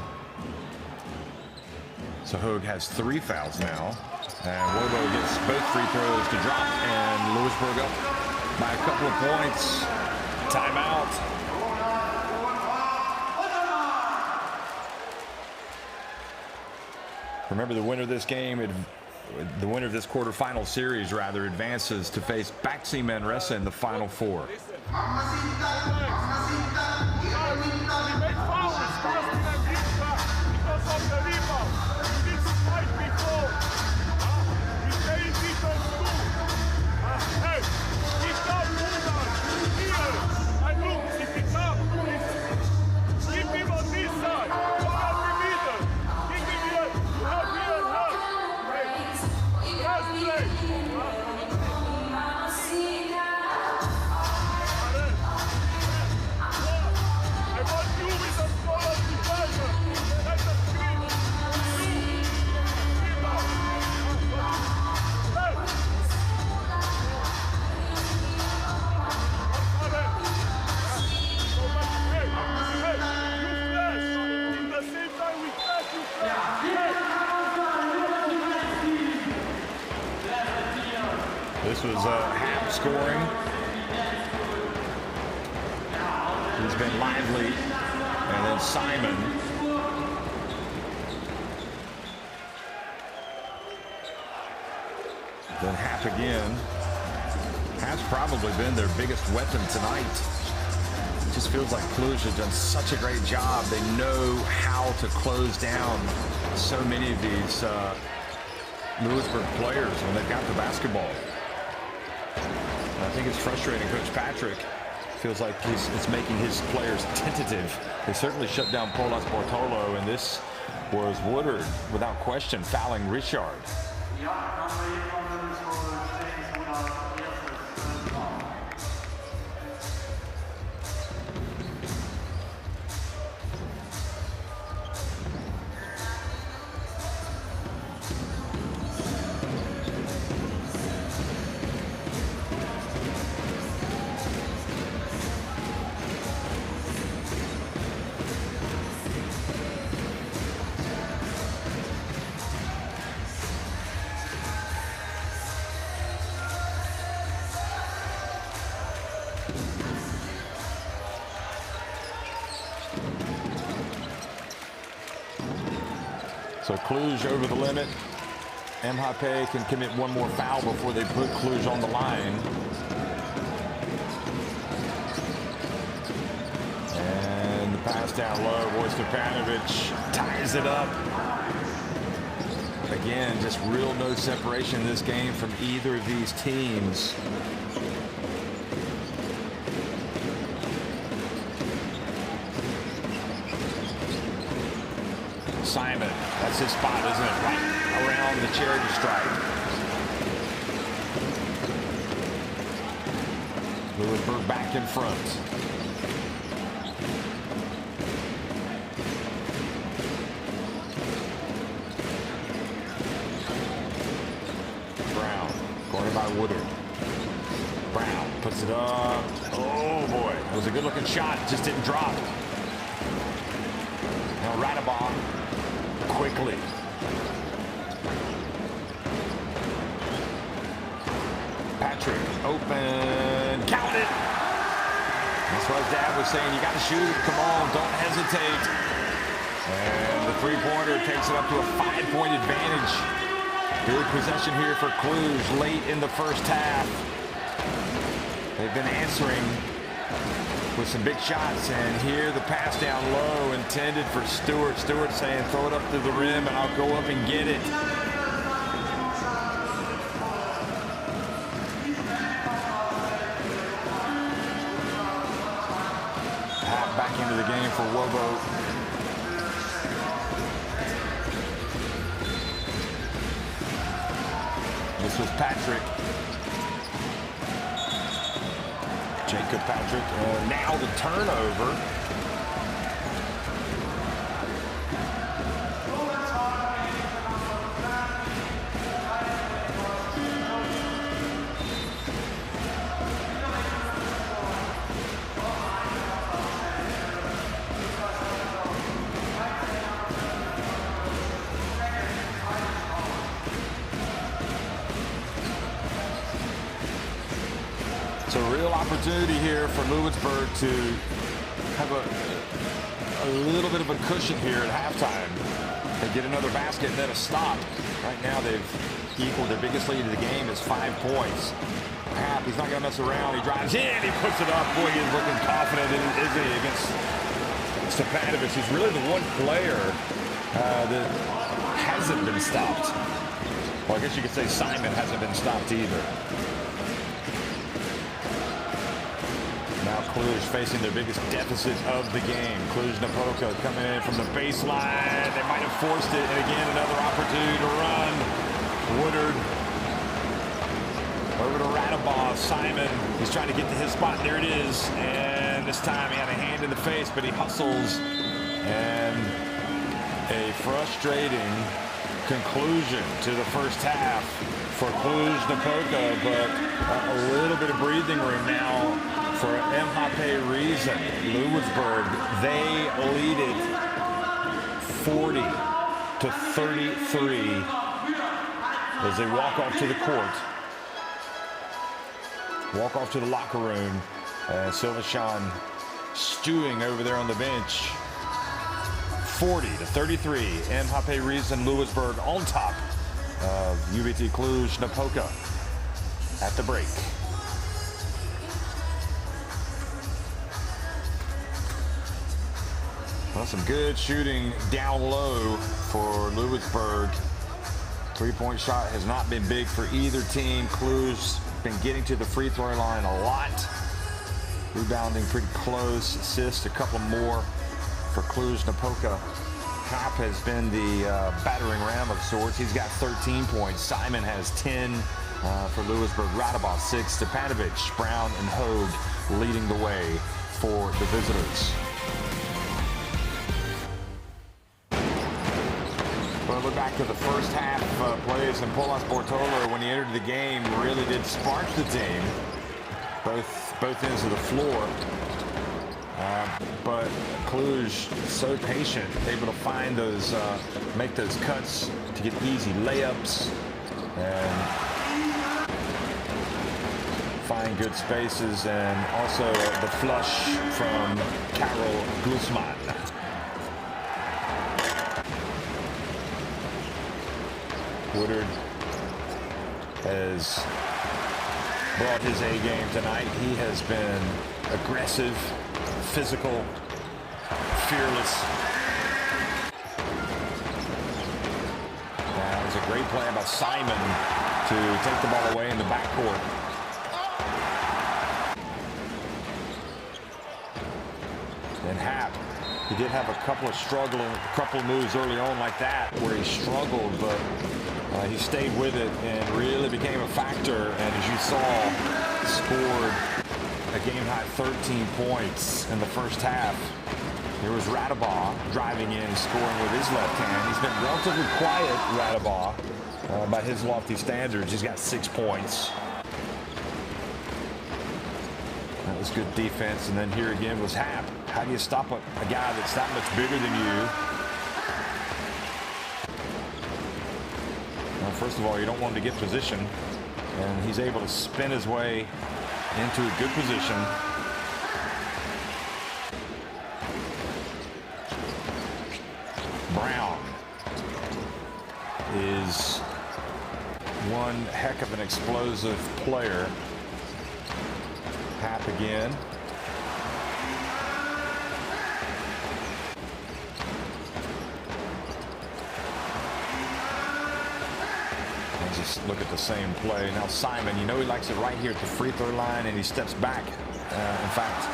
So Hogue has 3 fouls now. And Louisburg gets both free throws to drop. And Louisburg up by a couple of points. Timeout. Remember, the winner of this game, the winner of this quarterfinal series, rather, advances to face Baxi Manresa in the Final Four. This was half scoring. He's been lively. And then Simon. Then half again. Has probably been their biggest weapon tonight. It just feels like Cluj has done such a great job. They know how to close down so many of these Louisburg players when they've got the basketball. I think it's frustrating. Coach Patrick feels like it's making his players tentative. They certainly shut down Polas Bartolo, and this was Woodard, without question, fouling Richard. So Cluj over the limit. MHP can commit one more foul before they put Cluj on the line. And the pass down low. Stepanovic ties it up. Again, just real no separation in this game from either of these teams. Simon, that's his spot, isn't it? Right around the charity stripe. Louisburg back in front. Brown, guarded by Woodard. Brown puts it up. Oh boy, it was a good looking shot, just didn't drop. Now Radabon. Quickly. Patrick, open, count it. That's what his dad was saying. You got to shoot it. Come on, don't hesitate. And the three-pointer takes it up to a 5-point advantage. Good possession here for Cluj late in the first half. They've been answering with some big shots, and here the pass down low intended for Stewart. Stewart saying throw it up to the rim and I'll go up and get it. Back into the game for Wobo. This was Patrick. Jacob Patrick, and now the turnover. It's a real opportunity here for Louisburg to have a little bit of a cushion here at halftime. They get another basket and then a stop. Right now they've equaled their biggest lead of the game is 5 points. Hap, he's not going to mess around. He drives in, he puts it up. Boy, he's looking confident, isn't he, against Stepanovic. He's really the one player that hasn't been stopped. Well, I guess you could say Simon hasn't been stopped either. Now Cluj facing their biggest deficit of the game. Cluj Napoca coming in from the baseline. They might have forced it, and again another opportunity to run. Woodard over to Radabov. Simon, he's trying to get to his spot. There it is, and this time he had a hand in the face, but he hustles. And a frustrating conclusion to the first half for Cluj Napoca, but a little bit of breathing room now for MHP Riesen Ludwigsburg. They lead it 40-33 as they walk off to the court. Walk off to the locker room. Silvashan stewing over there on the bench. 40-33. MHP Riesen Ludwigsburg on top of UBT Cluj Napoca at the break. Well, some good shooting down low for Louisburg. Three-point shot has not been big for either team. Cluj's been getting to the free throw line a lot. Rebounding pretty close. Assists, a couple more for Cluj Napoca. Hap has been the battering ram of sorts. He's got 13 points. Simon has 10 for Louisburg. Radabov 6. Stepanovic, Brown, and Hogue leading the way for the visitors. Well, look back to the first half plays, and Polas Bortola, when he entered the game, really did spark the team, both ends of the floor. But Cluj, so patient, able to find those, make those cuts to get easy layups and find good spaces, and also the flush from Karol Glusman. Woodard has brought his A game tonight. He has been aggressive, physical, fearless. That was a great play by Simon to take the ball away in the backcourt. And Hap, he did have a couple of moves early on like that where he struggled, but he stayed with it and really became a factor. And as you saw, scored a game-high 13 points in the first half. Here was Radabov driving in and scoring with his left hand. He's been relatively quiet, Radabov, by his lofty standards. He's got 6 points. That was good defense. And then here again was Hap. How do you stop a guy that's that much bigger than you? Well, first of all, you don't want him to get position. And he's able to spin his way into a good position. Brown is one heck of an explosive player. Hap again. Just look at the same play. Now Simon, you know he likes it right here at the free throw line, and he steps back. In fact,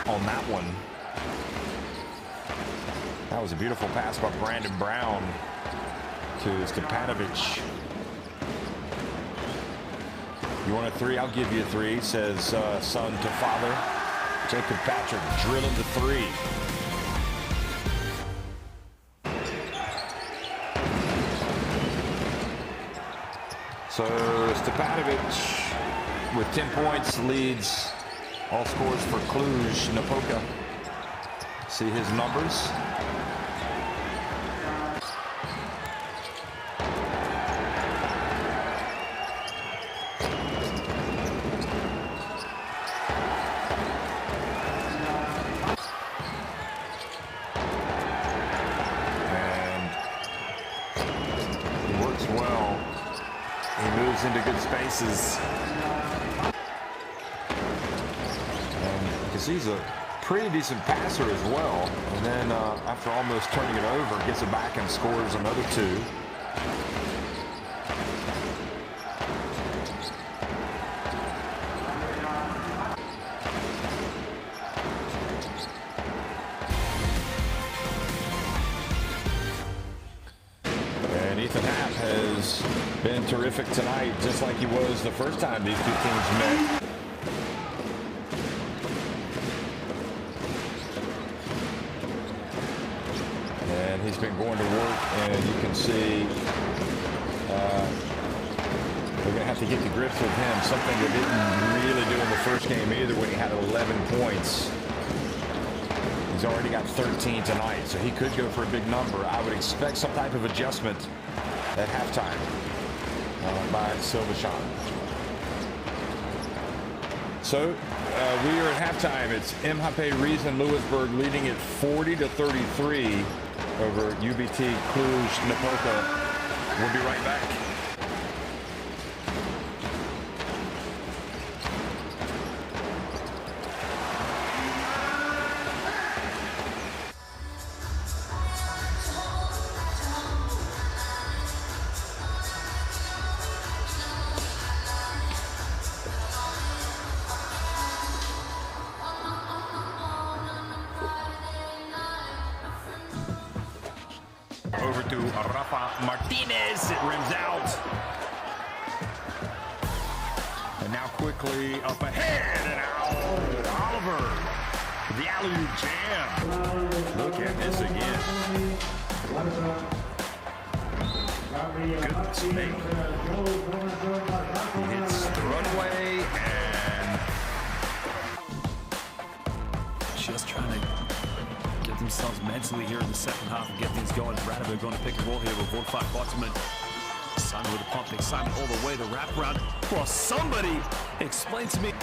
on that one, that was a beautiful pass by Brandon Brown to Stepanovic. You want a three? I'll give you a three, says son to father. Jacob Patrick drilling the three. So Stepanovic with 10 points leads all scores for Cluj Napoca. See his numbers. Into good spaces. And because he's a pretty decent passer as well. And then after almost turning it over, gets it back and scores another two. Been terrific tonight, just like he was the first time these two teams met. And he's been going to work, and you can see we're going to have to get to grips with him, something we didn't really do in the first game either when he had 11 points. He's already got 13 tonight, so he could go for a big number. I would expect some type of adjustment at halftime by Silvashan. So we are at halftime. It's MHP Riesen Ludwigsburg leading at 40-33 over UBT Cluj Napoca. We'll be right back. Over to Rafa Martinez. It rims out. And now quickly up ahead and out. Oliver. The alley-oop jam. Look at this again. Goodness me. He hits the runway and just trying to get themselves mentally here in the second half and get things going. Radovic going to pick and roll here with Volkfart Botman. Simon with a pumping. Simon all the way. The wraparound. Well, somebody explain to me,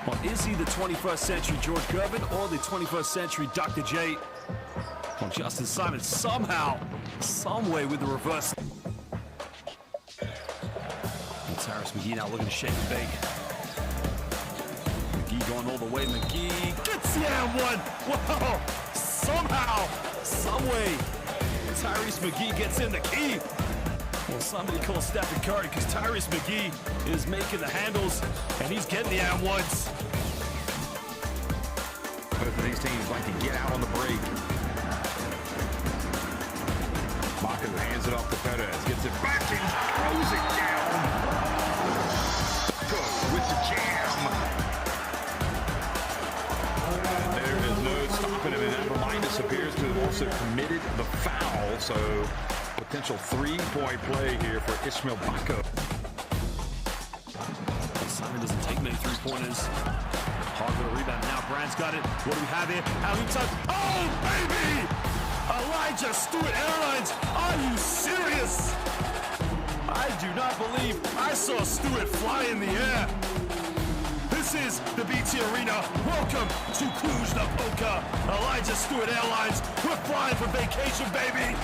well, is he the 21st century George Gervin or the 21st century Dr. J? Well, Justin Simon somehow, some way with the reverse. It's Harris McGee now looking to shake and bake. McGee going all the way. McGee gets the and one. Whoa! Somehow, some way, Tyrese McGee gets in the key. Well, somebody call Stephen Curry because Tyrese McGee is making the handles and he's getting the and ones. Both of these teams like to get out on the break. Baca hands it off to Perez, gets it back and throws it down. Good with the jam. And there is no stopping him, and that Remindus appears to have also committed the foul, so potential three-point play here for Ishmael Baca. Simon doesn't take many three-pointers. Hard for the rebound. Now Brand's got it. What do we have here? Alley touch. Oh, baby! Elijah Stewart Airlines. Are you serious? I do not believe I saw Stewart fly in the air. This is the BT Arena. Welcome to Cluj Napoca. Elijah Stewart Airlines. We're flying for vacation, baby.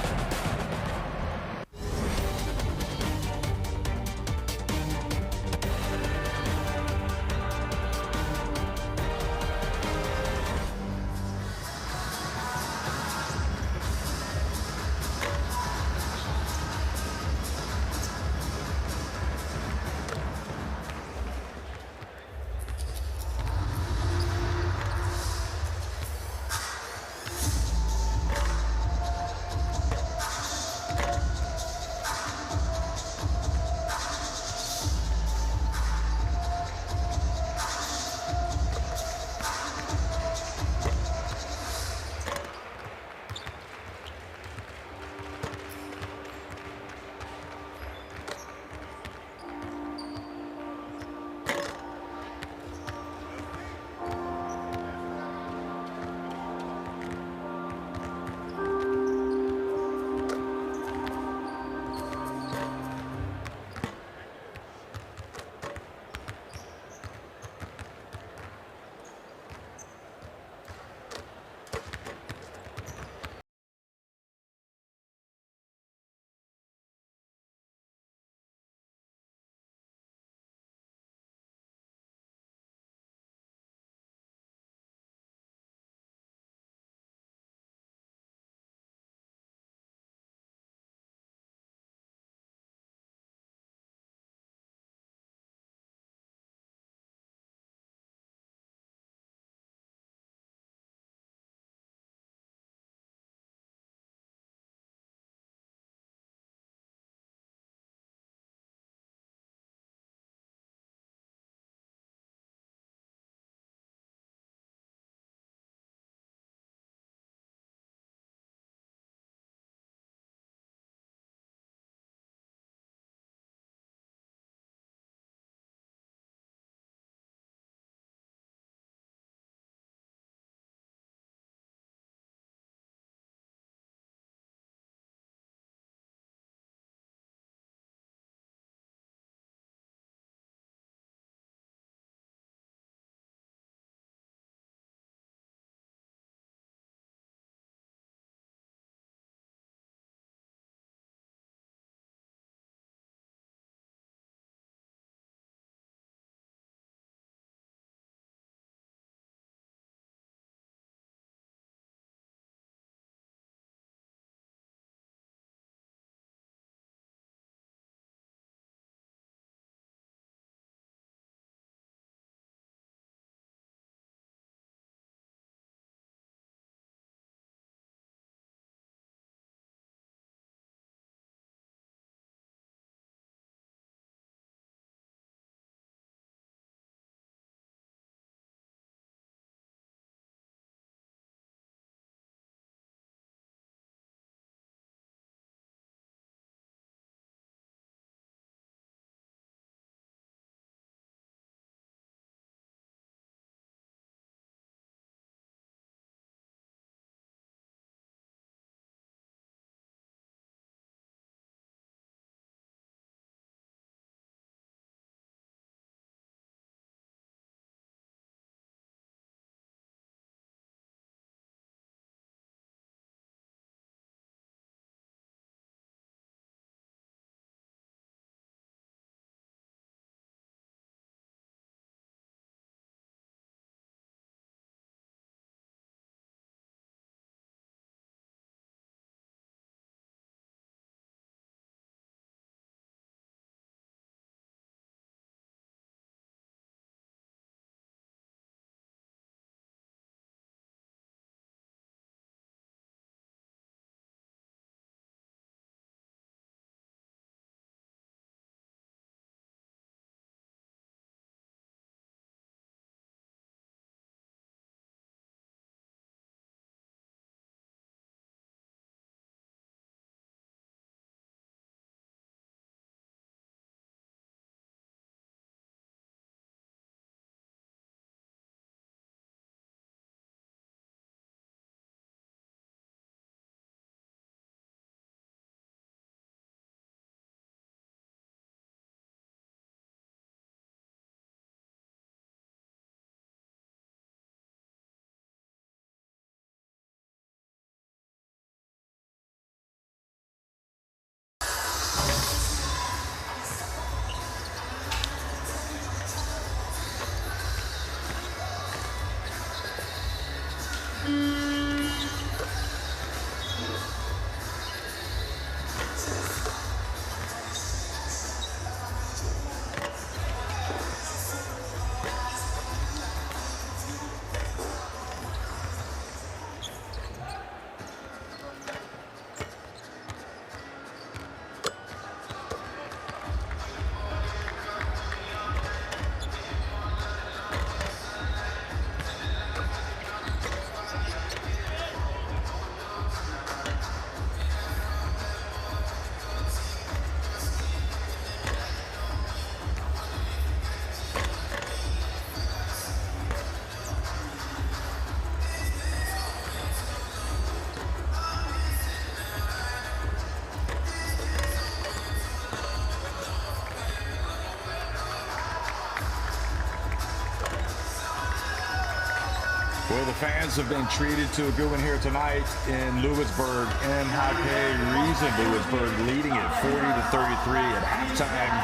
Well, the fans have been treated to a good one here tonight in Louisburg. MHP Riesen Ludwigsburg leading it 40-33 at halftime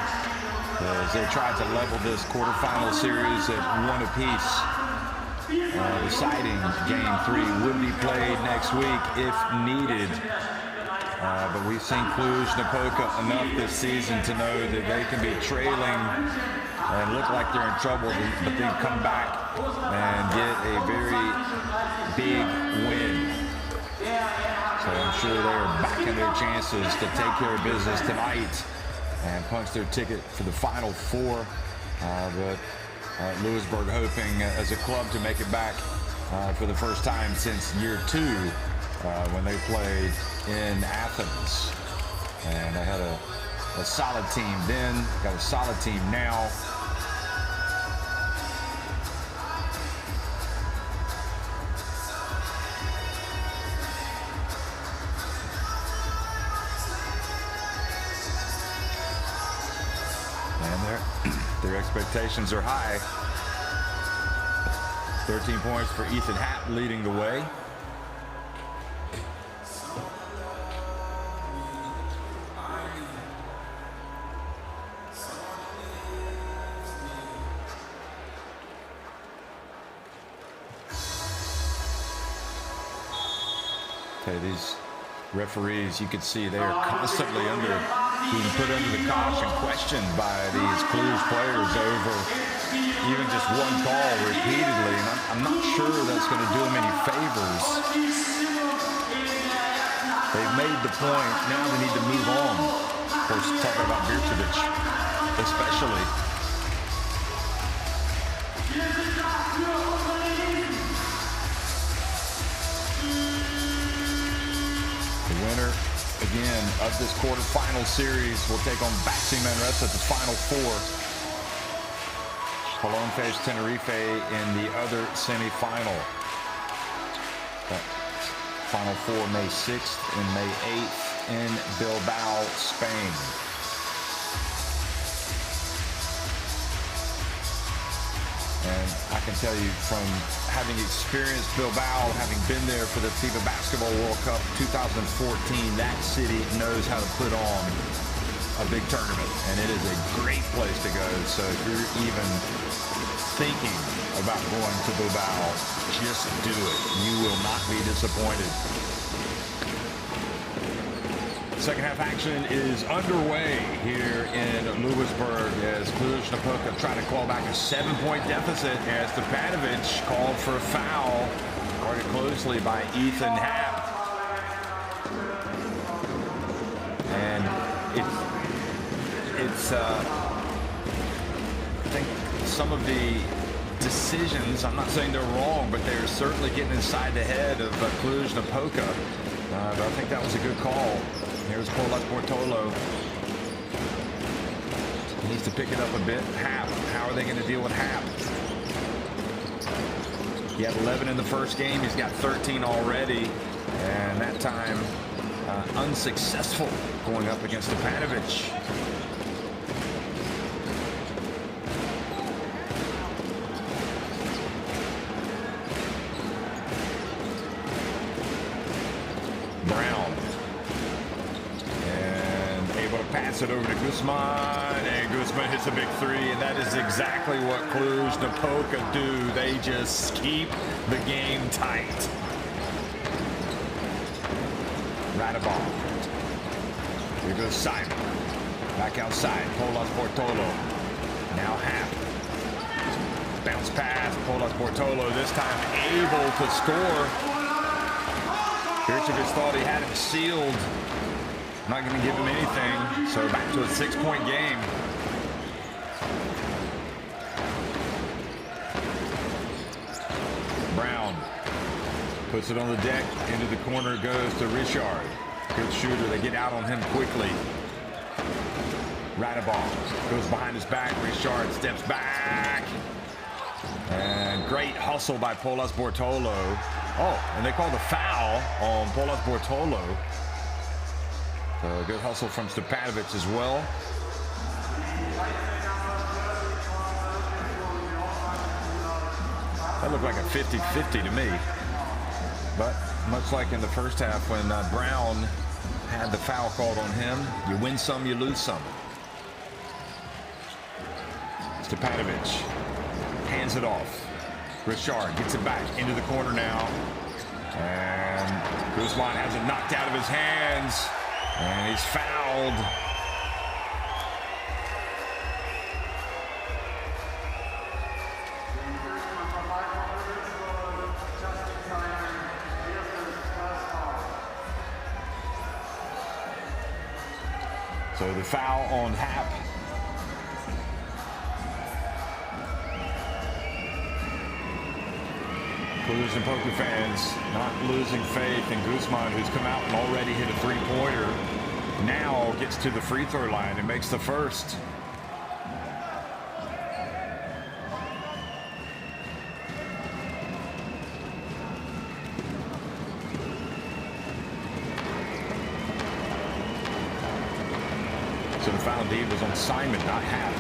as they tried to level this quarterfinal series at one apiece. Deciding Game 3 would be played next week if needed. But we've seen Cluj Napoca enough this season to know that they can be trailing and look like they're in trouble, but they come back and get a very big win. So I'm sure they're backing their chances to take care of business tonight and punch their ticket for the Final Four. But Louisburg hoping as a club to make it back for the first time since year 2 when they played in Athens. And they had a solid team then, got a solid team now. Their expectations are high. 13 points for Ethan Happ leading the way. Okay, these referees, you can see they are constantly being put under the caution, questioned by these Cluj players over even just one call repeatedly. And I'm not sure that's going to do them any favors. They've made the point. Now they need to move on. Of course, talking about Bircevic, especially. The winner, again, of this quarterfinal series will take on Baxi Manresa at the Final Four. Cologne faced Tenerife in the other semifinal. Final Four May 6th and May 8th in Bilbao, Spain. And I can tell you from having experienced Bilbao, having been there for the FIBA Basketball World Cup 2014, that city knows how to put on a big tournament, and it is a great place to go. So if you're even thinking about going to Bilbao, just do it. You will not be disappointed. Second half action is underway here in Louisburg as Cluj Napoca try to claw back a 7-point deficit as Stepanovic called for a foul, guarded closely by Ethan Happ. And it's I think some of the decisions, I'm not saying they're wrong, but they're certainly getting inside the head of Cluj Napoca. But I think that was a good call. Here's Polas Bortolo. He needs to pick it up a bit. Happ, how are they going to deal with Happ? He had 11 in the first game. He's got 13 already. And that time, unsuccessful going up against Stepanovic. Pass it over to Guzman, and Guzman hits a big three, and that is exactly what Cluj Napoca do. They just keep the game tight. Radabov. Here goes Simon. Back outside, Polas Bortolo. Now Happ. Bounce pass, Polas Bortolo this time able to score. Bircevic thought he had him sealed. Not going to give him anything, so back to a 6-point game. Brown puts it on the deck, into the corner goes to Richard. Good shooter, they get out on him quickly. Radabov goes behind his back, Richard steps back. And great hustle by Polas Bortolo. Oh, and they called a foul on Polas Bortolo. So good hustle from Stepanovic as well. That looked like a 50-50 to me. But much like in the first half when Brown had the foul called on him, you win some, you lose some. Stepanovic hands it off. Richard gets it back into the corner now. And Guzman has it knocked out of his hands. And he's fouled. So the foul on Hap. Cluj Napoca fans not losing faith in Guzman, who's come out and already hit a three-pointer. Now gets to the free throw line and makes the first. So the foul indeed was on Simon, not Hap.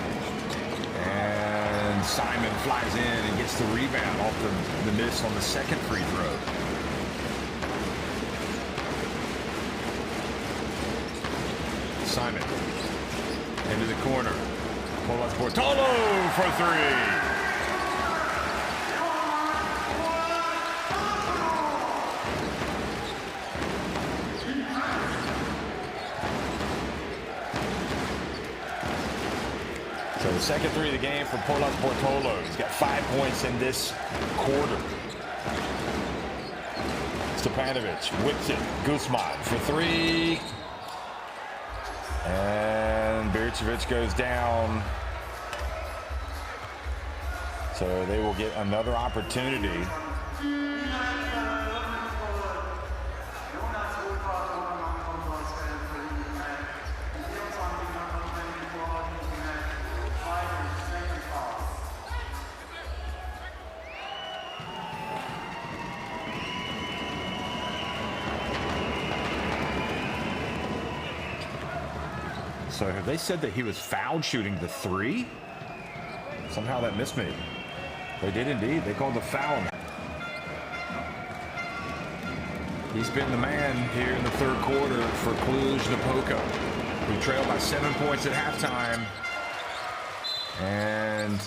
And Simon flies in and gets the rebound off the miss on the second free throw. Simon into the corner. Portolo for three. So the second three of the game for Portolo. He's got 5 points in this quarter. Stepanovic whips it. Guzman for three. And Bircevic goes down. So they will get another opportunity. So have they said that he was fouled shooting the three? Somehow that missed me. They did indeed. They called the foul. He's been the man here in the third quarter for Cluj Napoca. We trailed by 7 points at halftime. And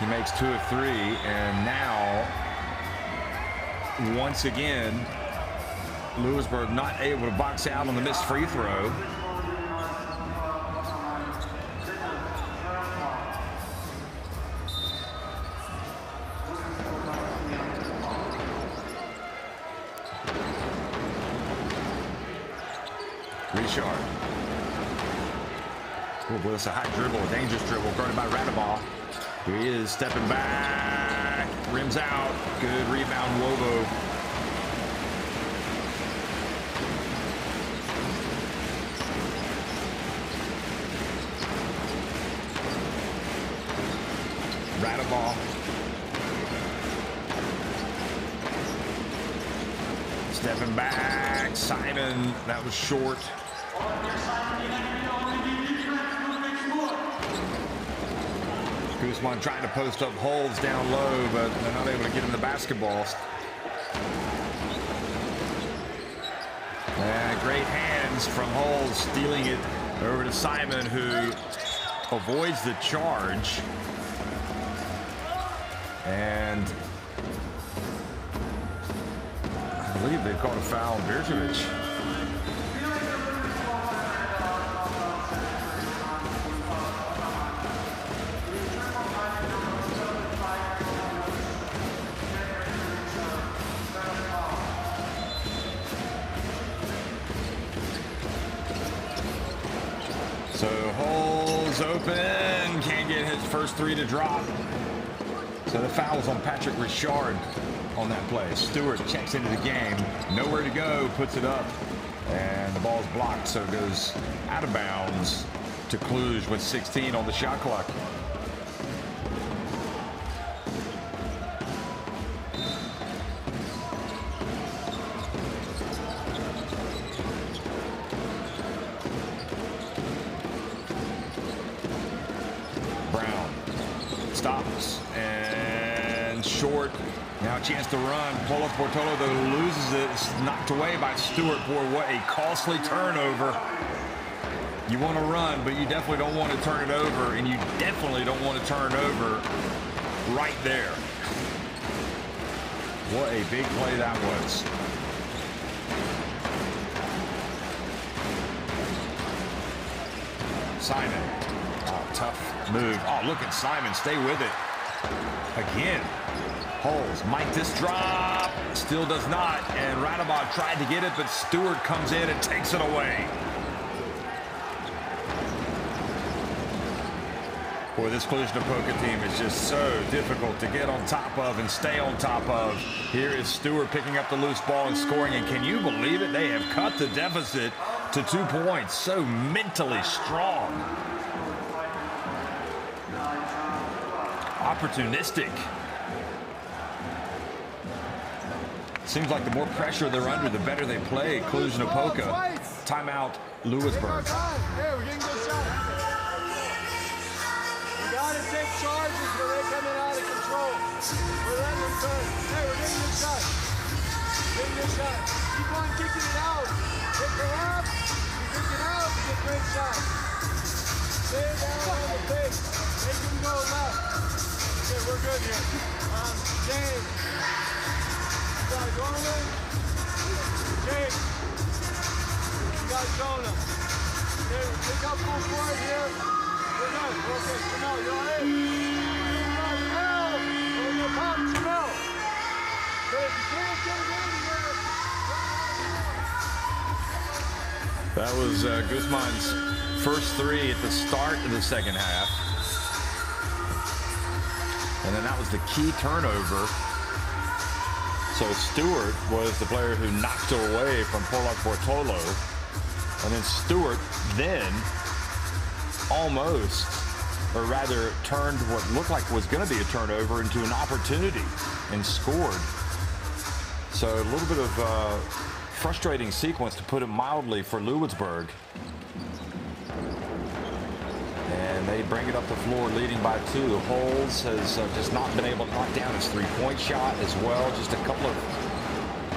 he makes 2 of 3. And now, once again, Louisburg not able to box out on the missed free throw. Richard. Oh, boy, it's a high dribble, a dangerous dribble, guarded by Radabal. Here he is, stepping back, rims out, good rebound, Wobo. Radabal. Stepping back, Simon, that was short. Guzman trying to post up holes down low, but they're not able to get him the basketball. And great hands from Holes, stealing it over to Simon, who avoids the charge. And I believe they called a foul on Bircevic. So Holes open, can't get his first three to drop. So the foul was on Patrick Richard on that play. Stewart checks into the game, nowhere to go, puts it up, and the ball's blocked, so it goes out of bounds to Cluj with 16 on the shot clock. stops. And short. Now a chance to run. Paulo Portolo, though, loses it. It's knocked away by Stewart. Boy, what a costly turnover. You want to run, but you definitely don't want to turn it over, and you definitely don't want to turn it over right there. What a big play that was. Simon. Oh, tough move. Oh, look at Simon. Stay with it. Again. Holes. Might this drop? Still does not. And Radabov tried to get it, but Stewart comes in and takes it away. Boy, this Cluj Napoca team is just so difficult to get on top of and stay on top of. Here is Stewart picking up the loose ball and scoring. And can you believe it? They have cut the deficit to 2 points. So mentally strong. Opportunistic. Seems like the more pressure they're under, the better they play. Cluj Napoca. Timeout, Louisburg. Hey, we're getting good shots. We gotta take charges when they're coming out of control. We're letting them turn. Hey, we're getting good shots. Getting good shots. Keep on kicking it out. Pick her up. You kick it out, you get great shots. Stay down on the base. Make them go left. Okay, we're good here. James. You got Roman. James. You got Jonah. Okay, pick up full forward here. We're good. Okay, Chanel, you're all right. Chanel. Over your pump, Chanel. Okay, if you can't get it in here. That was Guzman's first three at the start of the second half. And then that was the key turnover. So Stewart was the player who knocked it away from Paulo Portolo. And then Stewart then almost, or rather turned what looked like was going to be a turnover into an opportunity and scored. So a little bit of frustrating sequence, to put it mildly, for Louisburg. And they bring it up the floor, leading by 2. Holes has just not been able to knock down his three-point shot as well. Just a couple of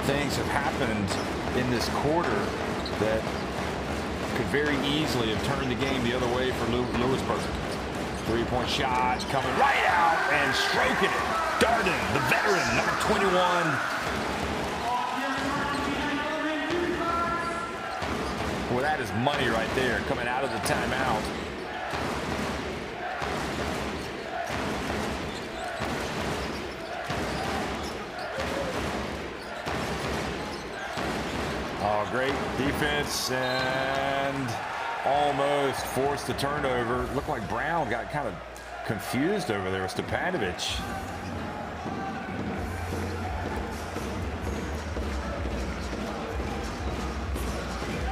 things have happened in this quarter that could very easily have turned the game the other way for Louisburg. Three-point shot coming right out and stroking it. Darden, the veteran, number 21. Well, that is money right there, coming out of the timeout. Oh, great defense, and almost forced the turnover. Looked like Brown got kind of confused over there with Stepanovic.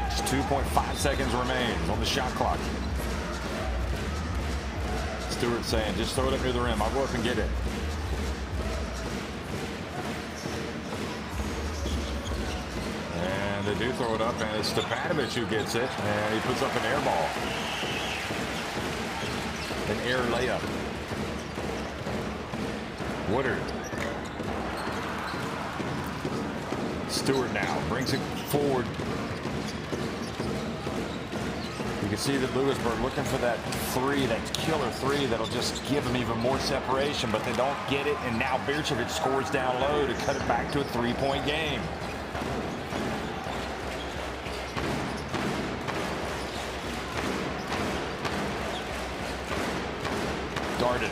Just 2.5 seconds remains on the shot clock. Stewart saying, just throw it up near the rim. I'll go up and get it. They do throw it up, and it's Stepanovic who gets it, and he puts up an air ball. An air layup. Woodard. Stewart now brings it forward. You can see that Louisburg looking for that three, that killer three that'll just give them even more separation, but they don't get it, and now Bircevic scores down low to cut it back to a three-point game. Darden.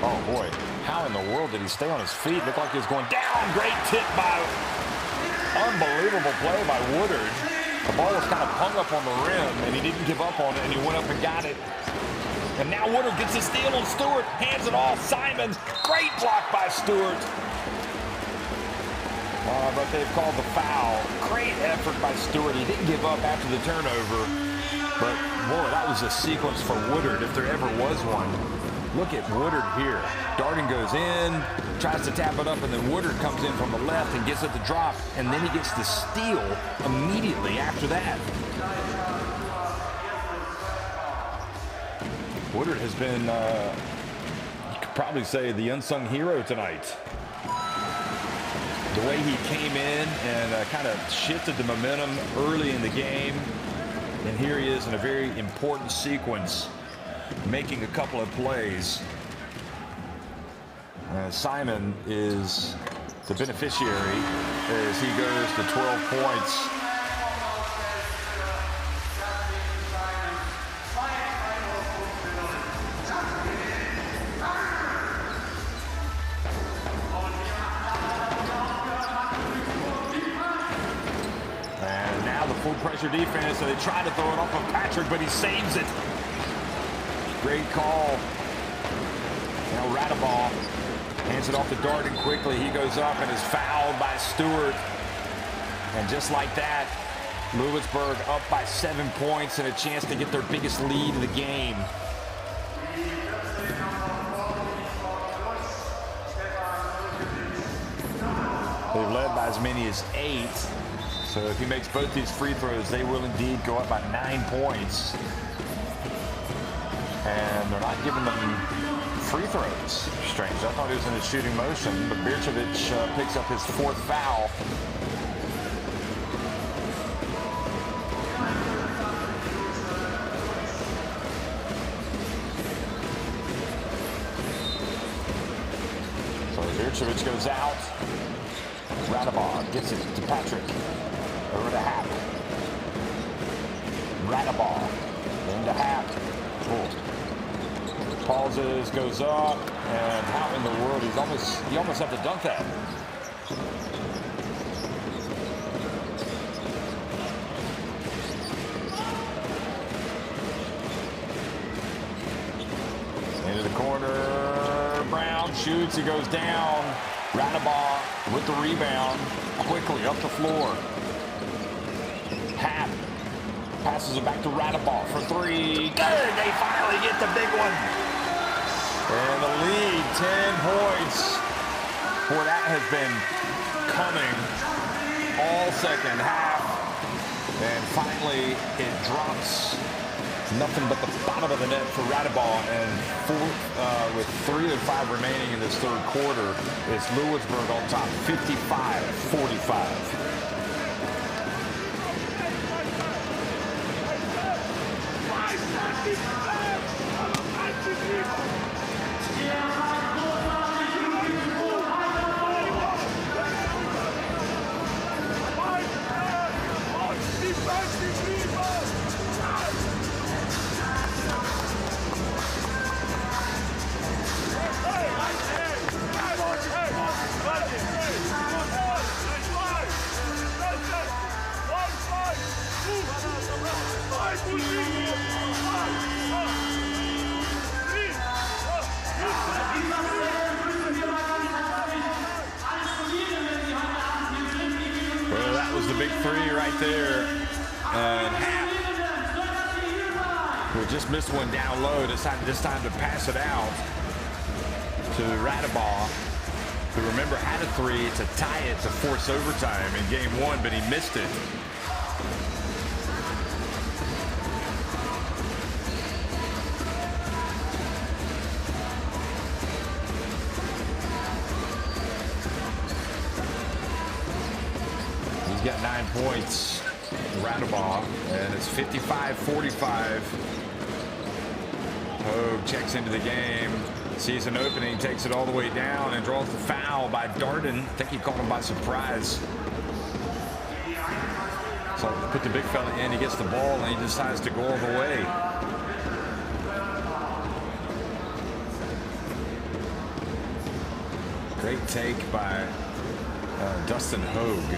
Oh boy, how in the world did he stay on his feet? Looked like he was going down. Great tip by, unbelievable play by Woodard. The ball was kind of hung up on the rim, and he didn't give up on it, and he went up and got it. And now Woodard gets a steal on Stewart, hands it off. Simons, great block by Stewart. But they've called the foul. Great effort by Stewart. He didn't give up after the turnover. But, boy, that was a sequence for Woodard, if there ever was one. Look at Woodard here. Darden goes in, tries to tap it up, and then Woodard comes in from the left and gets it to drop, and then he gets the steal immediately after that. Woodard has been probably say the unsung hero tonight. The way he came in and kind of shifted the momentum early in the game. And here he is in a very important sequence, making a couple of plays. Simon is the beneficiary as he goes to 12 points. And now the full pressure defense, so they try to throw it off of Patrick, but he saves it. Great call. Now Radaball hands it off to Darden quickly. He goes up and is fouled by Stewart. And just like that, Louisburg up by 7 points and a chance to get their biggest lead of the game. They've led by as many as 8. So if he makes both these free throws, they will indeed go up by 9 points. And they're not giving them free throws. Strange. I thought he was in a shooting motion, but Birchevich picks up his 4th foul. So Birchevich goes out. Radaball gets it to Patrick. Over to Happ. Radaball. Into Happ. Oh. Pauses, goes up, and how in the world you almost have to dunk that. Into the corner, Brown shoots, he goes down. Radaball with the rebound, quickly up the floor. Happ passes it back to Radaball for 3. Good, they finally get the big one. And the lead, 10 points. Boy, that has been coming all second half. And finally, it drops. Nothing but the bottom of the net for Radaball. And with 3 of 5 remaining in this third quarter, it's Louisburg on top, 55-45. Well, that was the big 3 right there. And Happ, who just missed one down low, decided this time to pass it out to Radaball, who, remember, had a 3 to tie it to force overtime in game 1, but he missed it. He's got 9 points, Radaball, and it's 55-45. Hogue checks into the game, sees an opening, takes it all the way down, and draws the foul by Darden. I think he caught him by surprise. So put the big fella in, he gets the ball, and he decides to go all the way. Great take by Dustin Hogue.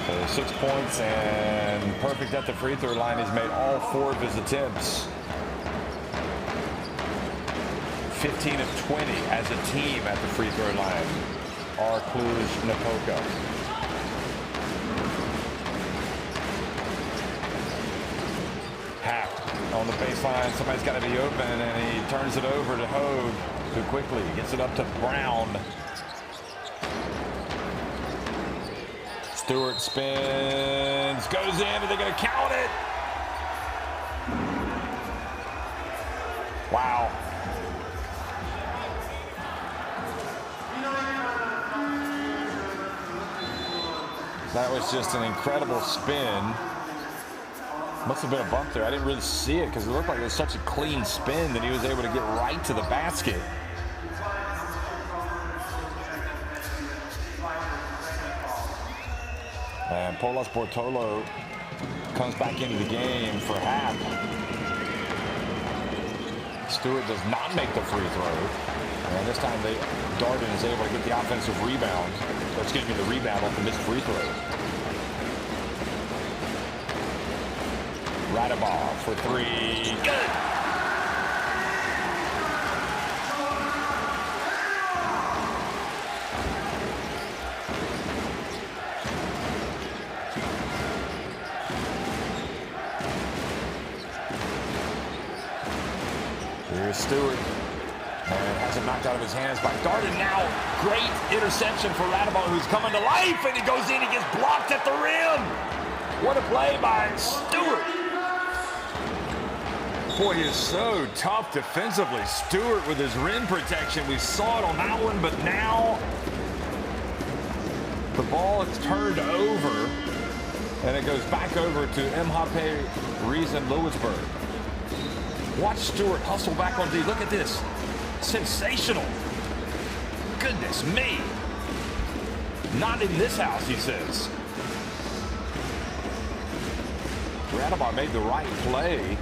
So 6 points and perfect at the free throw line. He's made all 4 of his attempts. 15 of 20 as a team at the free throw line are Cluj Napoca. Happ on the baseline. Somebody's got to be open, and he turns it over to Hogue too quickly. Gets it up to Brown. Stewart spins, goes in, and they're going to count it. Wow. That was just an incredible spin. Must have been a bump there. I didn't really see it because it looked like it was such a clean spin that he was able to get right to the basket. And Polas Bortolo comes back into the game for half. Stewart does not make the free throw. And this time Darden is able to get the offensive rebound. Or excuse me, the rebound off the missed free throw. Radabov for three. Good! Here's Stewart. And has it knocked out of his hands by Darden now. Great interception for Radabov, who's coming to life, and he goes in, he gets blocked at the rim. What a play by Stewart. Boy, he is so tough defensively. Stewart with his rim protection. We saw it on that one, but now the ball is turned over, and it goes back over to MHP Riesen Ludwigsburg. Watch Stewart hustle back on D. Look at this. Sensational. Goodness me. Not in this house, he says. Radabov made the right play.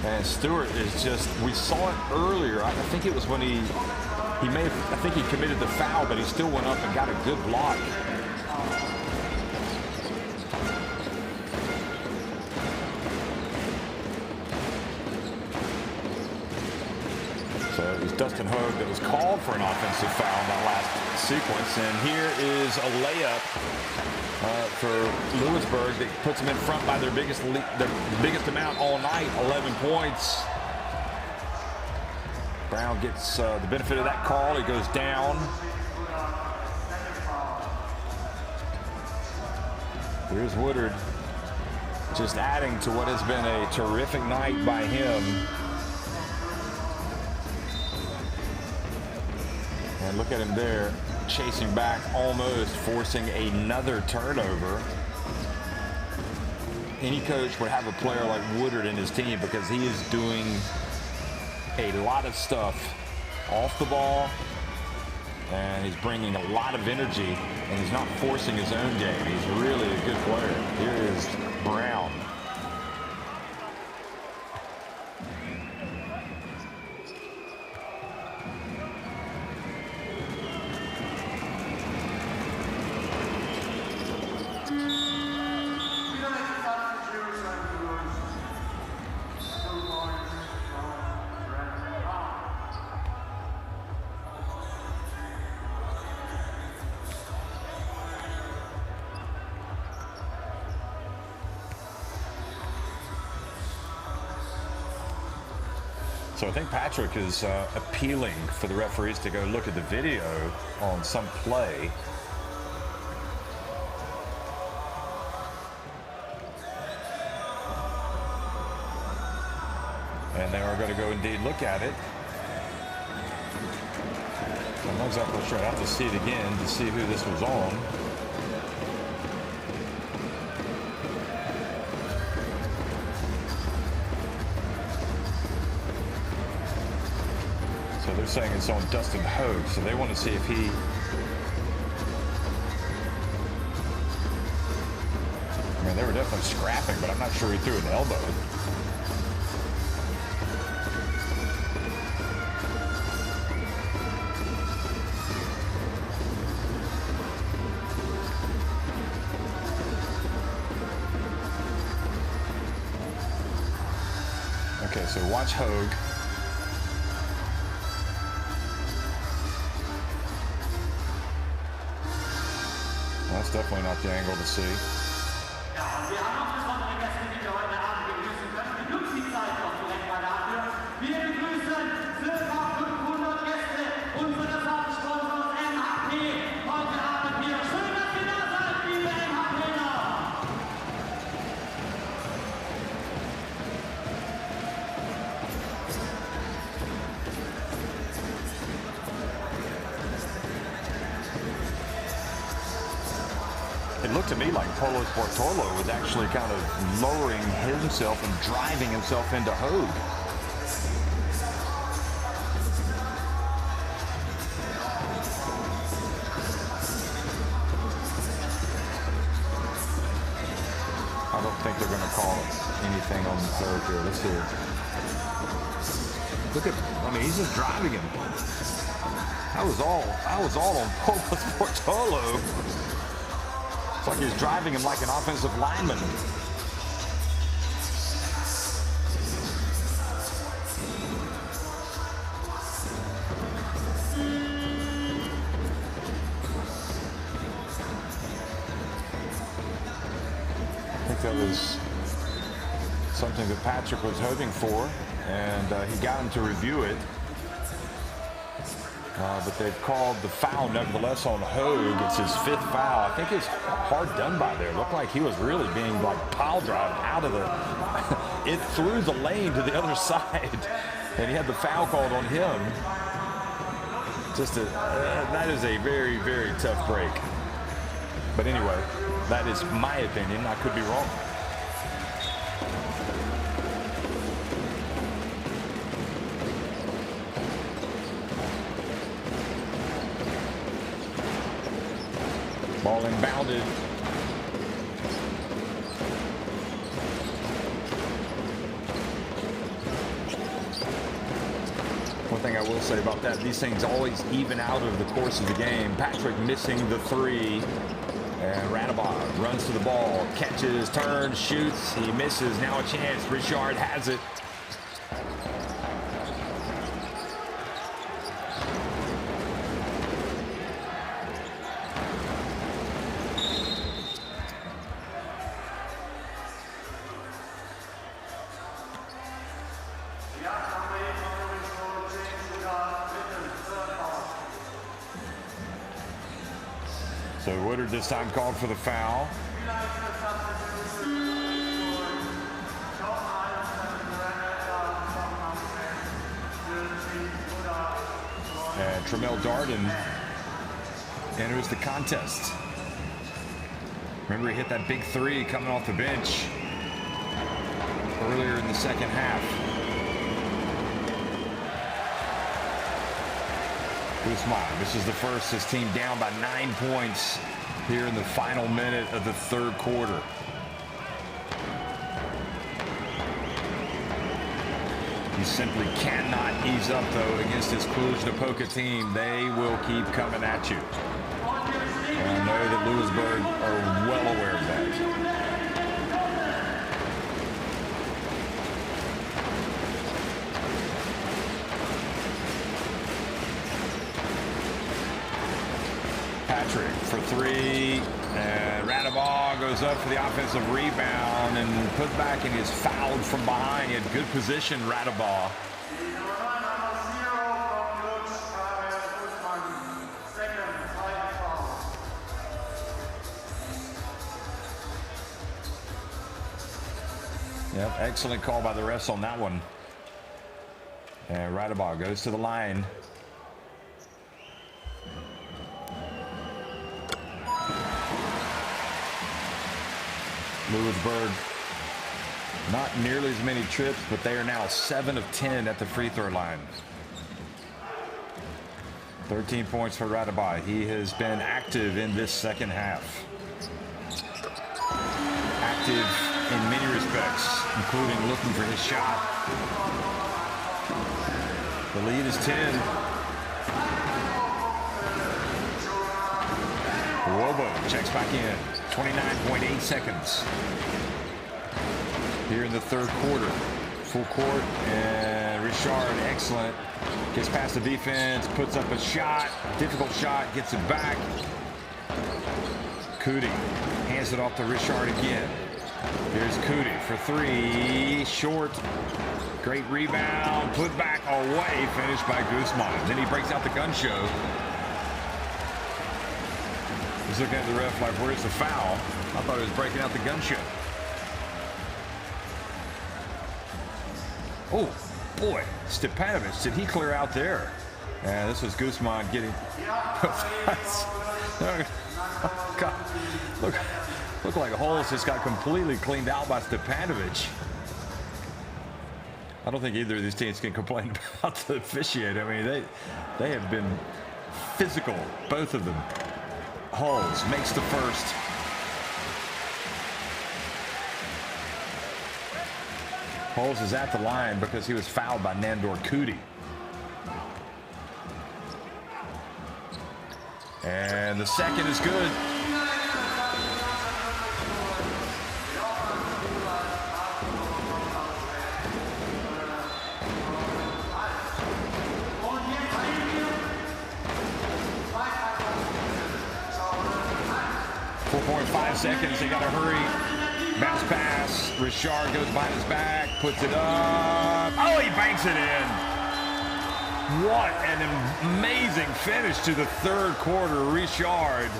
And Stewart is just, we saw it earlier. I think it was when I think he committed the foul, but he still went up and got a good block. So it was Dustin Hogue that was called for an offensive foul in that last sequence. And here is a layup for Louisburg that puts them in front by their biggest amount all night, 11 points. Brown gets the benefit of that call. He goes down. Here's Woodard, just adding to what has been a terrific night by him. And look at him there, chasing back, almost forcing another turnover. Any coach would have a player like Woodard in his team because he is doing a lot of stuff off the ball, and he's bringing a lot of energy, and he's not forcing his own game. He's really a good player. Here is Brown. So I think Patrick is appealing for the referees to go look at the video on some play. And they are going to go indeed look at it. I'm not exactly sure. I have to see it again to see who this was on. So they're saying it's on Dustin Hogue, so they want to see if he... I mean, they were definitely scrapping, but I'm not sure he threw an elbow. Okay, so watch Hogue. That's definitely not the angle to see. looked to me like Polo Sportolo was actually kind of lowering himself and driving himself into Hogue. I don't think they're going to call anything on the third here. Let's see. Look at, I mean, he's just driving him. I was all on Polo Sportolo. It's like he's driving him like an offensive lineman. I think that was something that Patrick was hoping for, and he got him to review it. But they've called the foul nevertheless on Hogue. It's his 5th foul. I think it's hard done by there. It looked like he was really being like pile drive out of the it through the lane to the other side, and he had the foul called on him. Just that is a very, very tough break. But anyway, that is my opinion. I could be wrong. Ball inbounded. One thing I will say about that, these things always even out over the course of the game. Patrick missing the 3. And Radabov runs to the ball, catches, turns, shoots. He misses. Now a chance. Richard has it. So Woodard this time called for the foul. And Tremel Darden enters the contest. Remember, he hit that big 3 coming off the bench earlier in the second half. Guzman, this is the first. His team down by 9 points here in the final minute of the third quarter. He simply cannot ease up, though, against his Cluj Napoca team. They will keep coming at you. And I know that Louisburg are well aware of that. Patrick for 3, and Radabov goes up for the offensive rebound and put back, and is fouled from behind. He had good position, Radabov. Yep, excellent call by the refs on that one. And Radabov goes to the line. Louisburg, not nearly as many trips, but they are now 7 of 10 at the free throw line. 13 points for Radabov. He has been active in this second half. Active in many respects, including looking for his shot. The lead is 10. Wobo checks back in. 29.8 seconds here in the third quarter. Full court, and Richard, excellent. Gets past the defense, puts up a shot, difficult shot, gets it back. Cootie hands it off to Richard again. Here's Cootie for 3, short. Great rebound, put back away, finished by Guzman. Then he breaks out the gun show. He's looking at the ref like, where's the foul? I thought he was breaking out the gun show. Oh, boy. Stepanovic, did he clear out there? Yeah, this was Guzman getting... Oh, God. Look, Looked like Holmes just got completely cleaned out by Stepanovic. I don't think either of these teams can complain about the officiating. I mean, they have been physical, both of them. Holmes makes the first. Holmes is at the line because he was fouled by Nandor Kuti. And the second is good. Seconds, they gotta hurry. Bounce pass. Richard goes behind his back, puts it up. Oh, he banks it in. What an amazing finish to the third quarter. Richard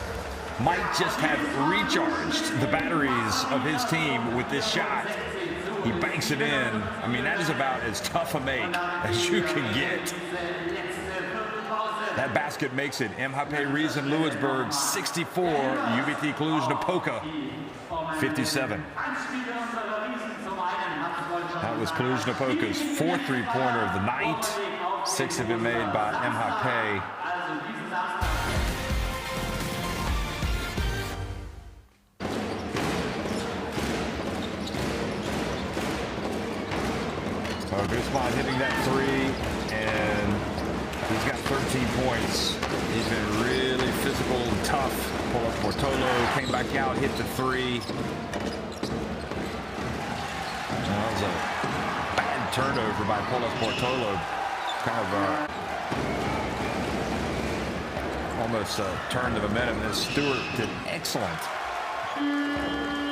might just have recharged the batteries of his team with this shot. He banks it in. I mean, that is about as tough a make as you can get. That basket makes it MHP Riesen Ludwigsburg 64, UBT Cluj Napoca 57. That was Cluj Napoca's fourth three-pointer of the night. 6 have been made by MHP. So Guzman hitting that three, and he's got 13 points. He's been really physical and tough. Pull up Portolo, came back out, hit the three. That was a bad turnover by Pull-up Portolo. Kind of almost turned the momentum. And Stewart did excellent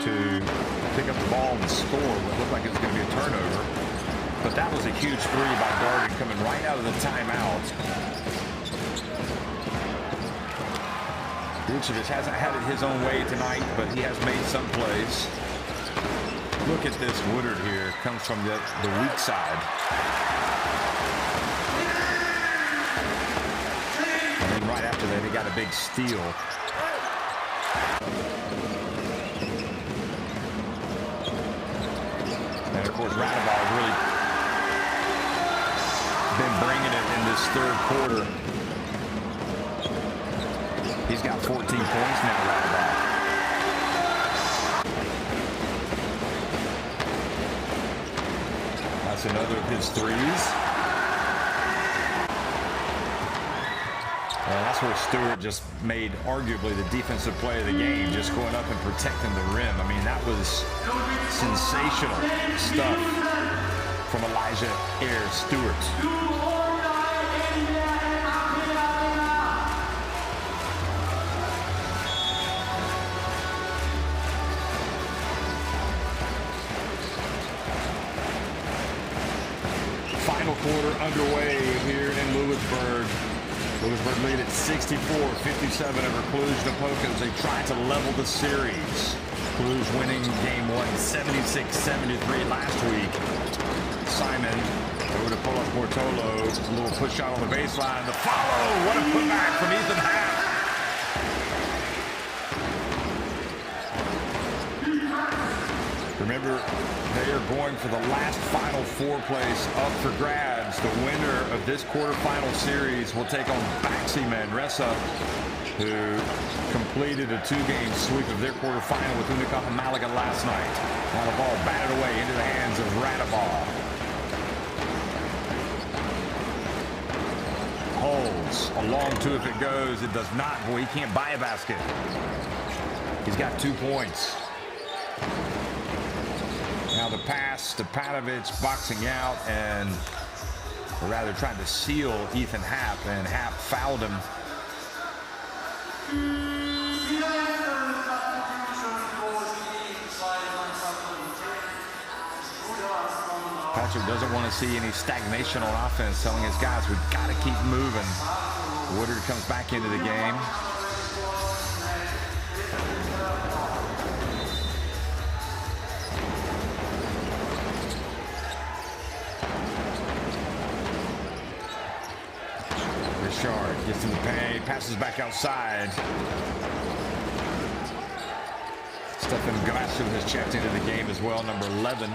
to pick up the ball and score what looked like it was going to be a turnover. But that was a huge three by Darden coming right out of the timeout. Vucevic hasn't had it his own way tonight, but he has made some plays. Look at this Woodard here. Comes from the weak side. And then right after that, he got a big steal. And of course, Radabov really been bringing it in this third quarter. He's got 14 points now, Radabov. That's another of his threes. And that's where Stewart just made arguably the defensive play of the game, just going up and protecting the rim. I mean, that was sensational stuff from Elijah Ayres Stewart. Final quarter underway here in Louisburg. Louisburg lead at 64-57 over Cluj Napoca as they try to level the series. Cluj winning game 1 76-73 last week. Simon over to pull up Portolo. A little push shot on the baseline. The follow. What a putback from Ethan Happ. Remember, they are going for the last Final Four place up for grabs. The winner of this quarterfinal series will take on Baxi Manresa, who completed a two-game sweep of their quarterfinal with Unicaja Malaga last night. Now the ball batted away into the hands of Radabov. Holds a long two if it goes. It does not. Boy, he can't buy a basket. He's got 2 points. Now the pass, Stepanovic boxing out, and or rather trying to seal Ethan Happ, and Happ fouled him. Patrick doesn't want to see any stagnation on offense, telling his guys, we've got to keep moving. Woodard comes back into the game. Richard gets in the paint, passes back outside. Stefan Grasu has checked into the game as well, number 11.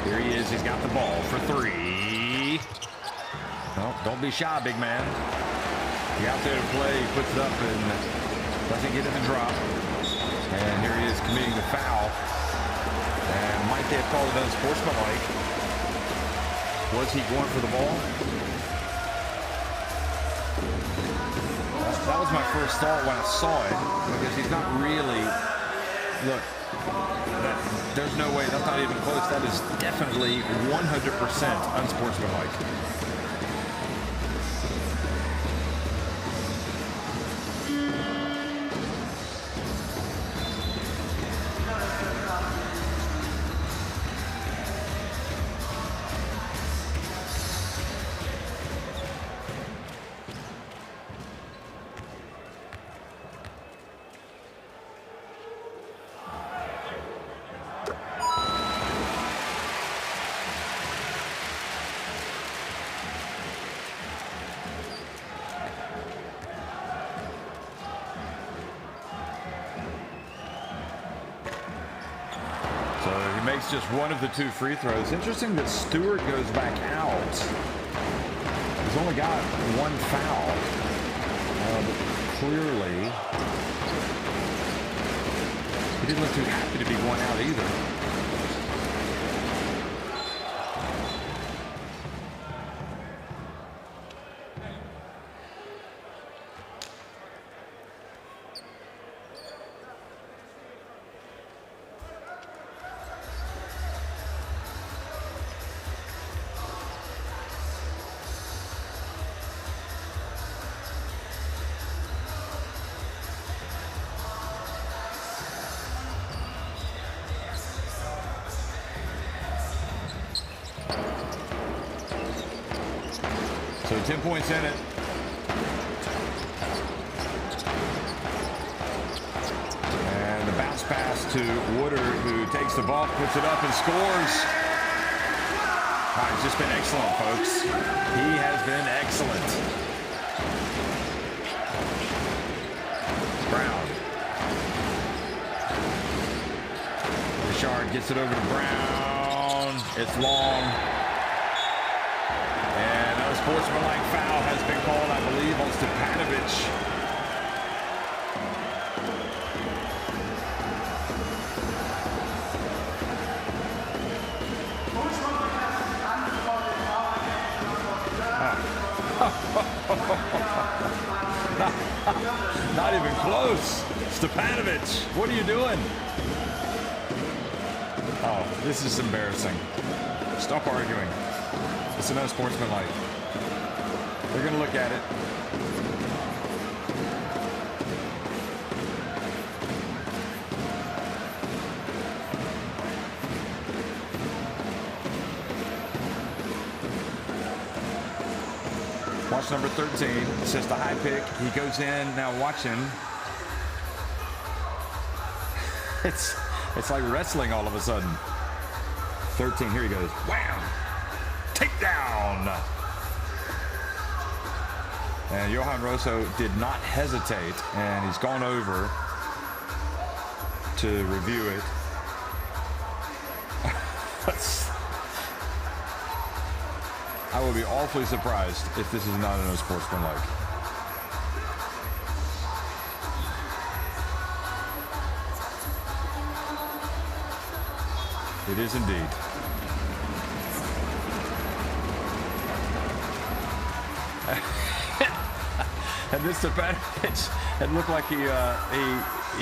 Here he is. He's got the ball for three. No, don't be shy, big man. He out there to play. He puts it up and doesn't get in the drop. And here he is committing the foul. And might they have called it unsportsmanlike? Was he going for the ball? That was my first thought when I saw it, because he's not really, look, there's no way, that's not even close. That is definitely 100% unsportsmanlike. Makes just one of the two free throws. Interesting that Stewart goes back out. He's only got one foul. Clearly, he didn't look too happy to be going out either. So 10 points in it. And the bounce pass to Woodard, who takes the ball, puts it up, and scores. He's just been excellent, folks. He has been excellent. Brown. Richard gets it over to Brown. It's long. Sportsmanlike foul has been called, I believe, on Stepanovic. Not even close. Stepanovic, what are you doing? Oh, this is embarrassing. Stop arguing. It's an unsportsmanlike. They're going to look at it. Watch number 13. It's just a high pick. He goes in. Now watch him. It's like wrestling all of a sudden. 13. Here he goes. Wham! Takedown! And Johan Rosso did not hesitate, and he's gone over to review it. I would be awfully surprised if this is not an unsportsmanlike. It is indeed. And this Stepanovic, it looked like he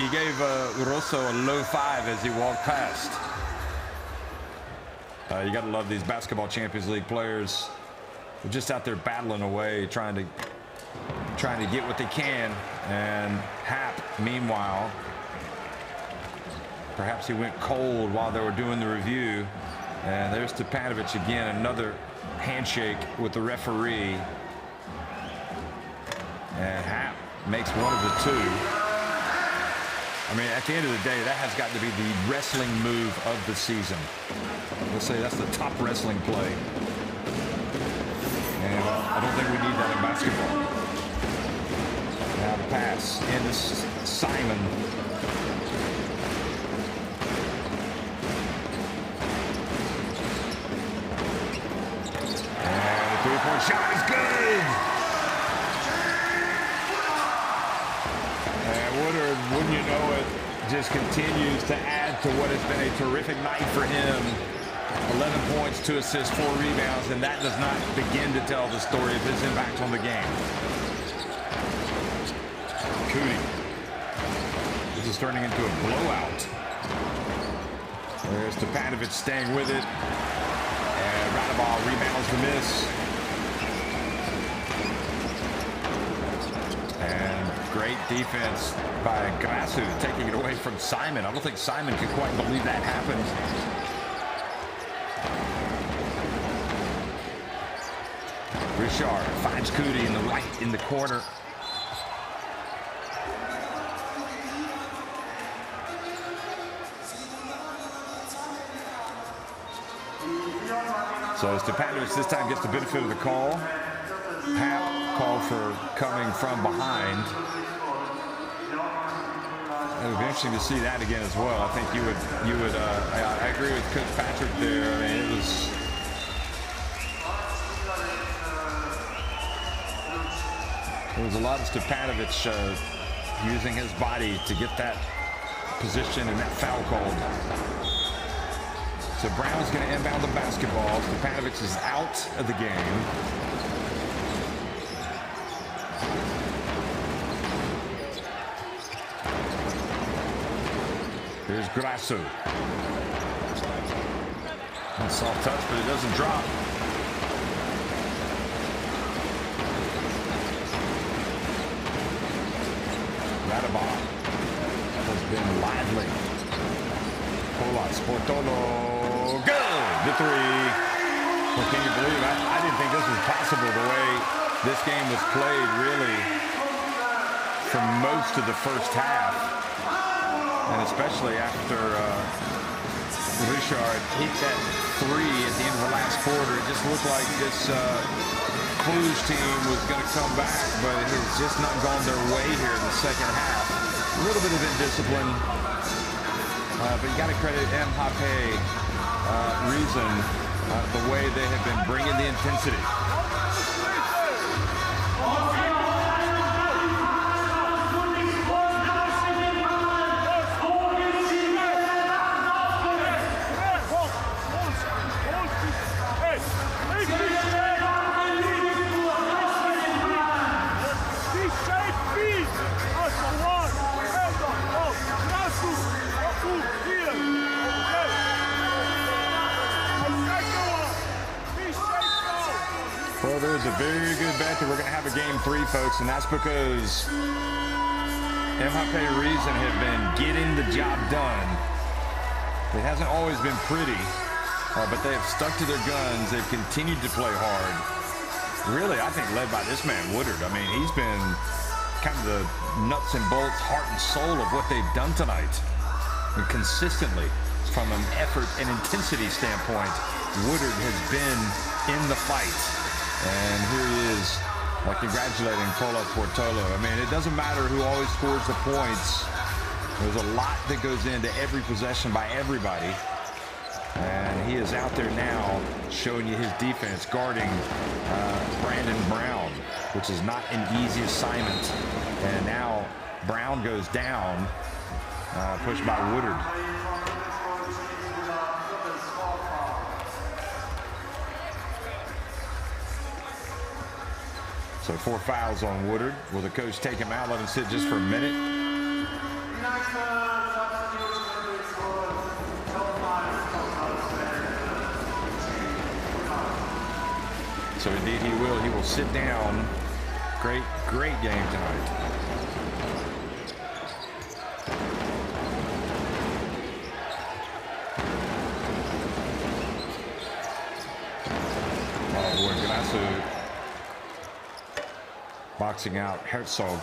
gave Rosso a low five as he walked past. You got to love these Basketball Champions League players. They're just out there battling away, trying to get what they can. And Hap, meanwhile, perhaps he went cold while they were doing the review. And there's Stepanovic again, another handshake with the referee. And Hap makes one of the two. I mean, at the end of the day, that has got to be the wrestling move of the season. Let's say that's the top wrestling play. And I don't think we need that in basketball. Now the pass into Simon. Three-point shot is good. And Woodard, wouldn't you know it, just continues to add to what has been a terrific night for him. 11 points, 2 assists, 4 rebounds, and that does not begin to tell the story of his impact on the game. Cooney. This is turning into a blowout. There's Stepanovic staying with it. And Radaball rebounds the miss. And great defense by Grasu, taking it away from Simon. I don't think Simon can quite believe that happened. Richard finds Cooney in the right in the corner. So Stepanovic this time gets the benefit of the call. Hap called for coming from behind. It would be interesting to see that again as well. I think you would. I agree with Coach Patrick there. I mean, it was a lot of Stepanovic using his body to get that position and that foul called. So Brown's going to inbound the basketball. Stepanovic is out of the game. Here's Grasu. Soft touch, but it doesn't drop. Radaball has been lively. Polas, Portolo. Good! The three. Well, can you believe it? I didn't think this was possible the way this game was played, really, for most of the first half. And especially after Richard hit that three at the end of the last quarter. It just looked like this Cluj team was going to come back, but it's just not gone their way here in the second half. A little bit of indiscipline, but you got to credit MHP Riesen the way they have been bringing the intensity. Well, there's a very good bet that we're going to have a game 3, folks, and that's because MHP Riesen have been getting the job done. It hasn't always been pretty, but they have stuck to their guns. They've continued to play hard. Really, I think led by this man, Woodard. I mean, he's been kind of the nuts and bolts, heart and soul of what they've done tonight. And consistently, from an effort and intensity standpoint, Woodard has been in the fight. And here he is congratulating Polas Portolo. I mean, it doesn't matter who always scores the points. There's a lot that goes into every possession by everybody. And he is out there now showing you his defense, guarding Brandon Brown, which is not an easy assignment. And now Brown goes down, pushed by Woodard. So 4 fouls on Woodard. Will the coach take him out, let him sit just for a minute? So indeed he will. He will sit down. Great, great game tonight. Oh boy, Grasu boxing out Herzog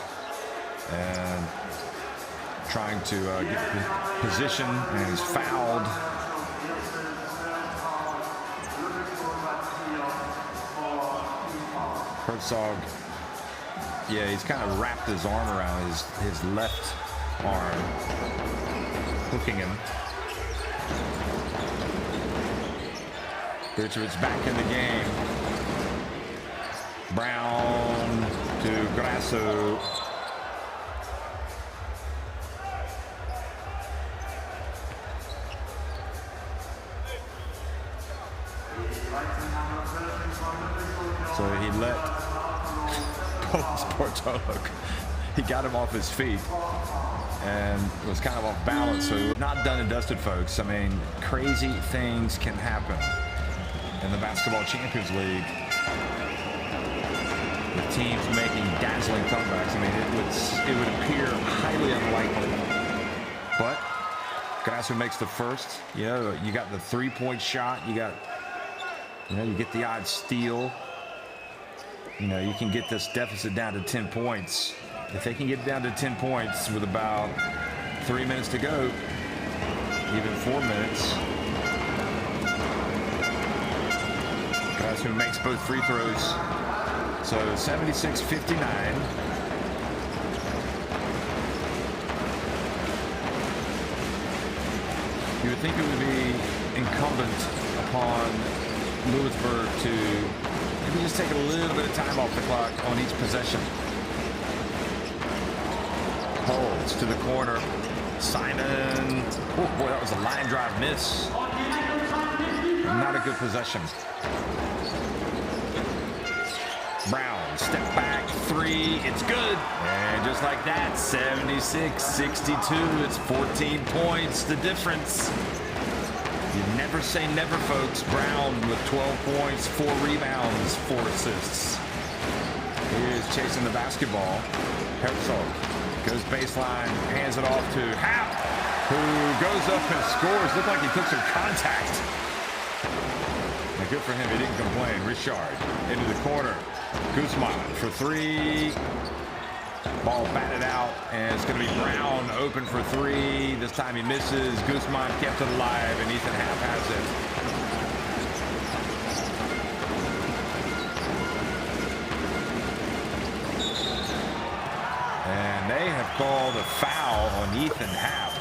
and trying to get position, and he's fouled. Herzog, yeah, he's kind of wrapped his arm around his left arm, hooking him. Richards back in the game. Brown to Grasso. So he let Portolo, he got him off his feet and was kind of off balance. So not done and dusted, folks. I mean, crazy things can happen in the Basketball Champions League with teams making dazzling comebacks. I mean, it would appear highly unlikely. But Grasso makes the first. You know, you got the three-point shot. You got, you know, you get the odd steal. You know, you can get this deficit down to 10 points. If they can get down to 10 points with about 3 minutes to go, even 4 minutes. Guys who makes both free throws. So 76-59. You would think it would be incumbent upon Louisburg to maybe just take a little bit of time off the clock on each possession. Holds to the corner. Simon. Oh boy, that was a line drive miss. Not a good possession. Brown, step back, three. It's good. And just like that, 76-62. It's 14 points, the difference. You never say never, folks. Brown with 12 points, 4 rebounds, 4 assists. He is chasing the basketball. Herzog goes baseline, hands it off to Hap, who goes up and scores. Looked like he took some contact. And good for him, he didn't complain. Richard into the corner. Guzman for 3. Ball batted out, and it's going to be Brown open for 3. This time he misses. Guzman kept it alive, and Ethan Happ has it. And they have called a foul on Ethan Happ.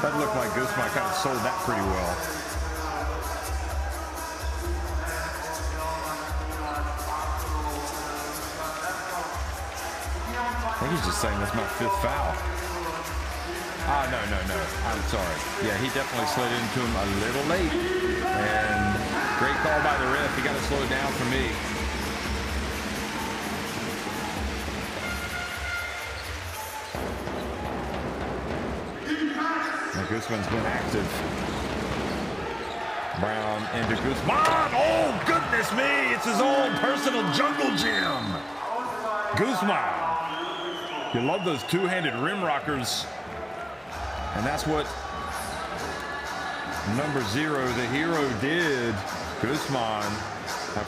That looked like Guzman kind of sold that pretty well. I think he's just saying that's my 5th foul. No. I'm sorry. Yeah, he definitely slid into him a little late. And great call by the ref. He got to slow it down for me. Now Guzman's been active. Brown into Guzman. Oh, goodness me. It's his own personal jungle gym. Guzman. You love those two-handed rim rockers. And that's what number 0, the hero, did. Guzman,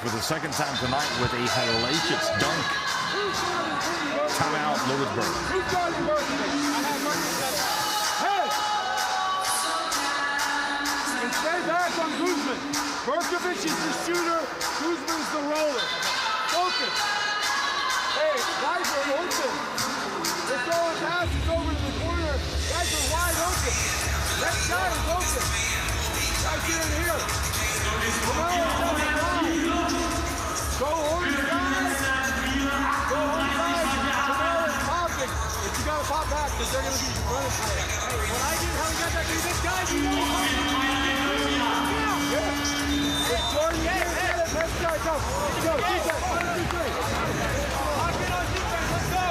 for the second time tonight with a hellacious dunk. Timeout, Louisburg. Hey! And stay back on Guzman. Berkovich is the shooter. Guzman's the roller. Focus. Hey, guys are open. They're throwing passes over to the corner. Guys are wide open. That shot is open. Guys here and here. Go hold your guys. Go hold your guys. Camaro is popping. But you gotta pop back because they're gonna be running for it. Hey, what I did, how we got that defense, guys, you know yeah. It's Jordan, yeah. Let's go. Go, defense. 1, 2, 3. Lock in on defense. Let's go.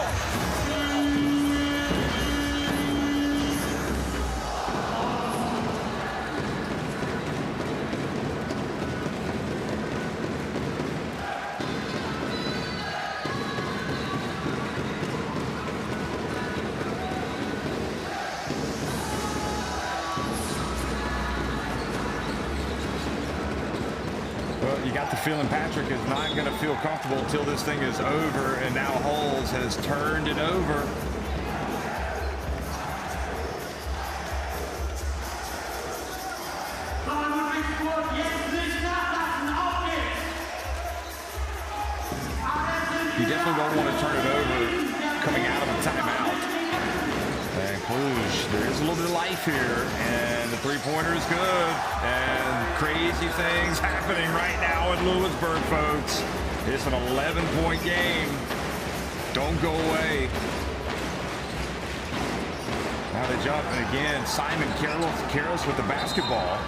Well, you got the feeling Patrick is not going to feel comfortable until this thing is over, and now Holes has turned it over. You definitely don't want to turn it over coming out of a timeout. And Cluj, there is a little bit of life here, and the three-pointer is good. And crazy things happening right now in Louisburg, folks. It's an 11-point game. Don't go away. Now they jump, and again, Simon careless with the basketball.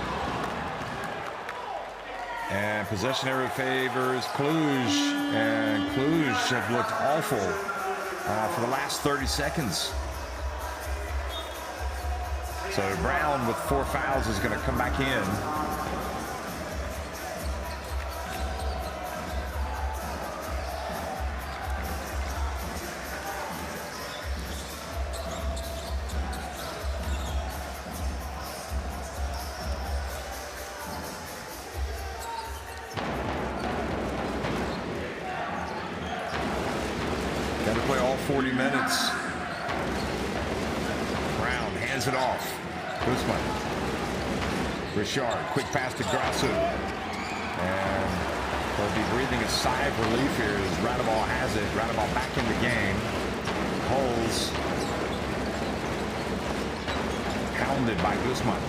And possession area favors Cluj, and Cluj have looked awful for the last 30 seconds. So Brown with 4 fouls is going to come back in. Got to play all 40 minutes. Brown hands it off. Guzman. Richard, quick pass to Grasso. And they'll be breathing a sigh of relief here as Radaball has it. Radaball back in the game. Holes. Hounded by Guzman.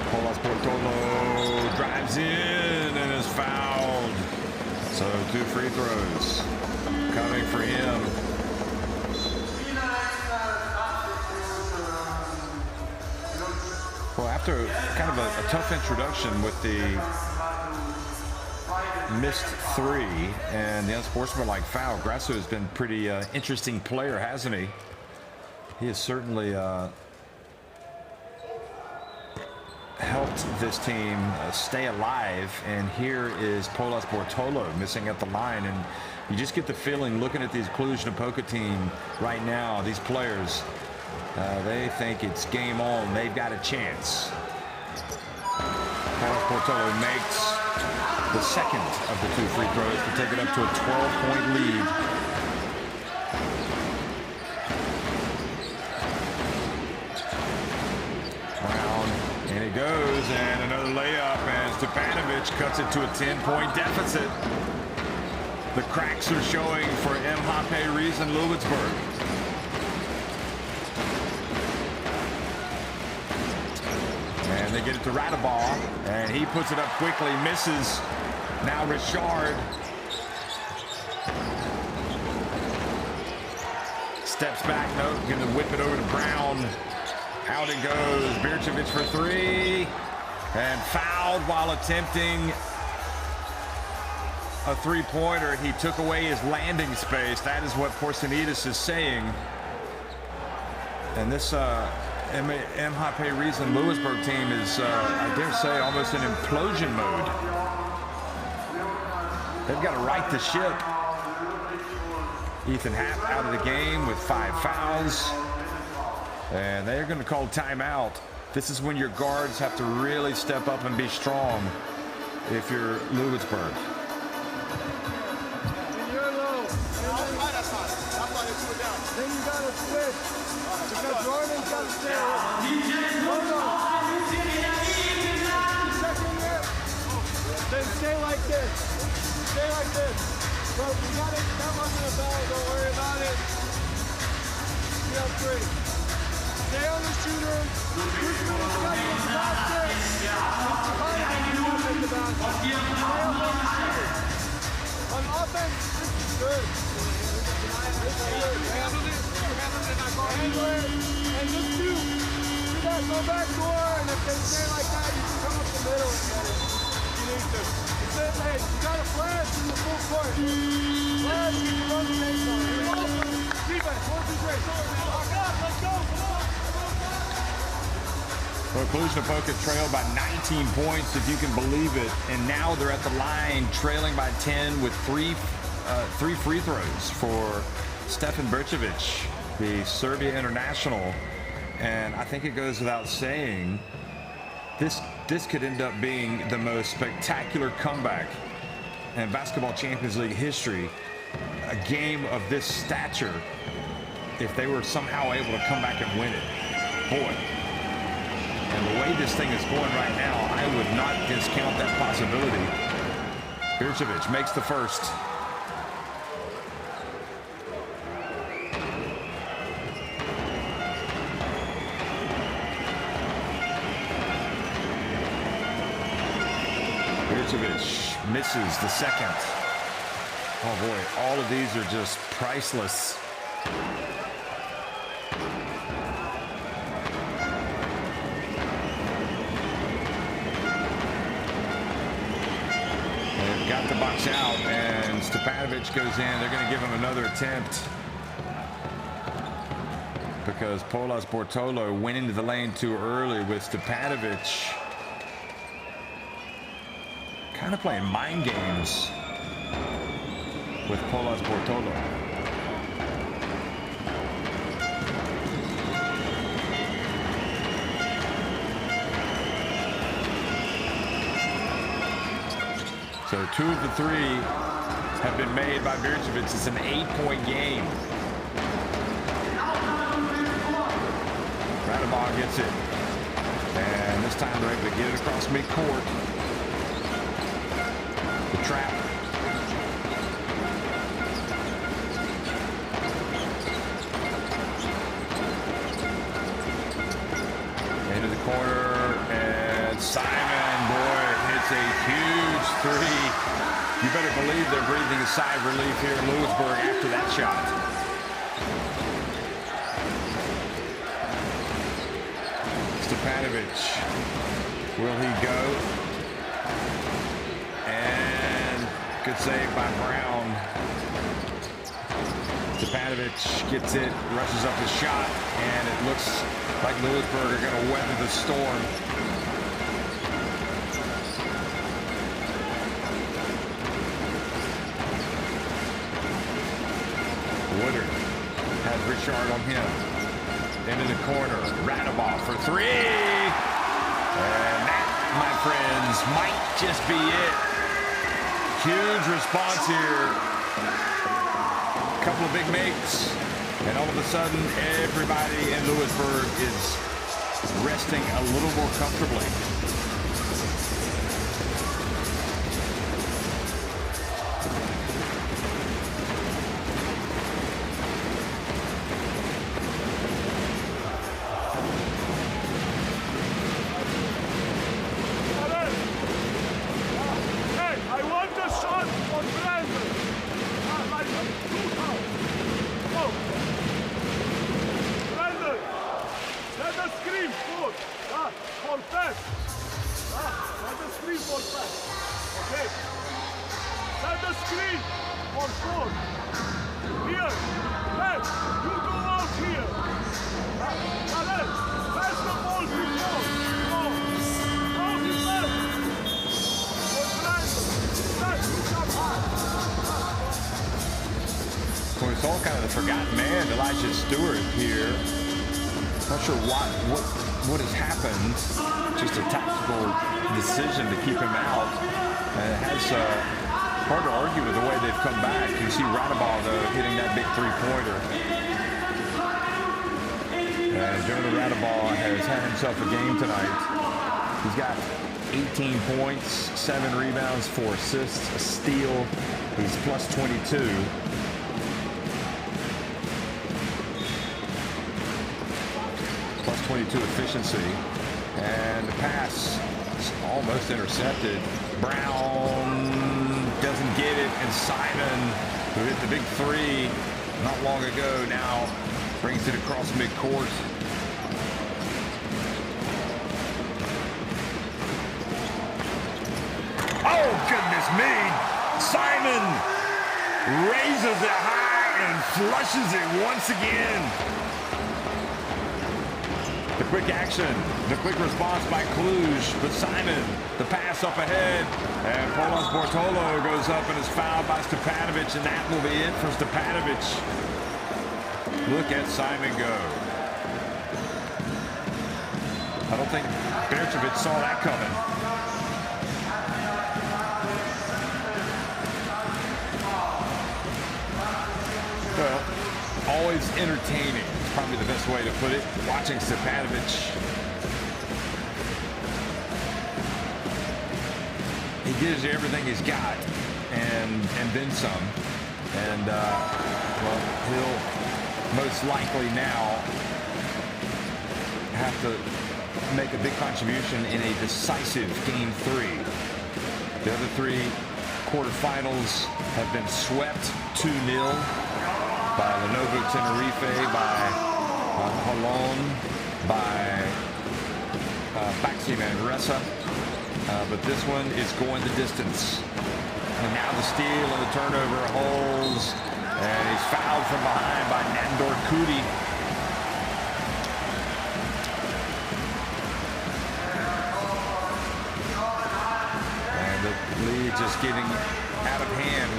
Polas Portolo drives in and is fouled. So 2 free throws coming for him. Well, after kind of a tough introduction with the missed 3 and the unsportsmanlike foul, Grasso has been pretty interesting player, hasn't he? He has certainly helped this team stay alive, and here is Polas Portolo missing at the line, and you just get the feeling looking at these Cluj Napoca team right now, these players, they think it's game on. They've got a chance. Polas Portolo makes the second of the 2 free throws to take it up to a 12-point lead. And it goes, and another layup, and Stepanovic cuts it to a 10-point deficit. The cracks are showing for MHP Riesen Ludwigsburg. And they get it to Radaball, and he puts it up quickly, misses. Now Richard steps back, no, going to whip it over to Brown. Out it goes. Bircevic for 3. And fouled while attempting a three-pointer. He took away his landing space. That is what Porzingis is saying. And this MHP Riesen Louisburg team is, I dare say, almost in implosion mode. They've got to right the ship. Ethan Happ out of the game with 5 fouls. And they're going to call timeout. This is when your guards have to really step up and be strong if you're Louisburg. Then you got to switch. Because Jordan's got to stay. Then stay like this. Stay like this. Bro, you got it. That wasn't a foul. Don't worry about it. You have 3. Stay on the shooter. Who's going to cut the basket? It's behind you to make the basket. Stay on the shooter. On offense, this is good. This is good. You handled it. You handled it. I call it. And just do that. Go back door. And if they stay like that, you can come up the middle and get it. You need to. Hey, you got to flash in the full court. Flash, you can run the face on it. Defense, 1, 2, 3. Lock up. Let's go. Come on. Well, Cluj Napoca trailed by 19 points, if you can believe it. And now they're at the line trailing by 10 with 3 free throws for Stefan Bircevic, the Serbia international. And I think it goes without saying, this could end up being the most spectacular comeback in Basketball Champions League history. A game of this stature, if they were somehow able to come back and win it. Boy. And the way this thing is going right now, I would not discount that possibility. Bircevic makes the first. Berchevich misses the second. Oh boy, all of these are just priceless. They've got the box out, and Stepanovic goes in. They're going to give him another attempt because Polas Bortolo went into the lane too early with Stepanovic kind of playing mind games with Polas Bortolo. So 2 of the 3 have been made by Berchevich. It's an 8-point game. Radabov gets it. And this time they're able to get it across midcourt. The trap. Into the corner, and Simon, boy, hits a huge 3. You better believe they're breathing a sigh of relief here in Louisburg after that shot. Stepanovic, will he go? And good save by Brown. Stepanovic gets it, rushes up his shot, and it looks like Louisburg are going to weather the storm. Woodard has Richard on him. Into the corner, Radabov for 3. And that, my friends, might just be it. Huge response here. Couple of big makes, and all of a sudden everybody in Louisburg is resting a little more comfortably. It's all kind of the forgotten man, Elijah Stewart here. Not sure what has happened. Just a tactical decision to keep him out. And it has hard to argue with the way they've come back. You see Radabov, though, hitting that big three-pointer. And Jonah Radabov has had himself a game tonight. He's got 18 points, 7 rebounds, 4 assists, a steal. He's plus 22. Plus 22 efficiency. And the pass is almost intercepted. Brown doesn't get it, and Simon, who hit the big 3 not long ago, now brings it across midcourt. Oh, goodness me! Simon raises it high and flushes it once again. The quick action, the quick response by Cluj, but Simon, the pass up ahead, and Polas Bortolo goes up and is fouled by Stepanovic, and that will be it for Stepanovic. Look at Simon go. I don't think Berchevich saw that coming. Well, always entertaining. Probably the best way to put it. Watching Stepanovic. He gives you everything he's got, and then some. And well, he'll most likely now have to make a big contribution in a decisive Game 3. The other three quarterfinals have been swept 2-0 by Lenovo Tenerife, by Holon, by Baxi Manresa. But this one is going the distance. And now the steal and the turnover holds. And he's fouled from behind by Nandor Kuti. And the lead just getting out of hand.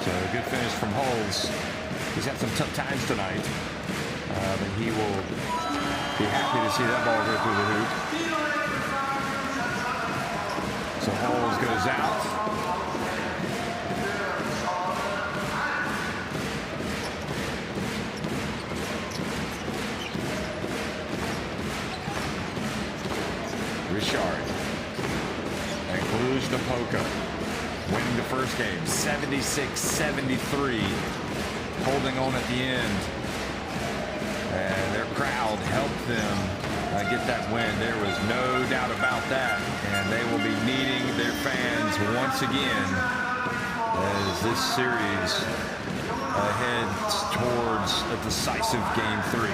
So a good finish from Holmes. He's had some tough times tonight. But he will be happy to see that ball go through the hoop. So Holmes goes out. Richard. And Cluj Napoca winning the first game, 76-73. Holding on at the end. And their crowd helped them get that win. There was no doubt about that. And they will be needing their fans once again as this series heads towards a decisive Game 3.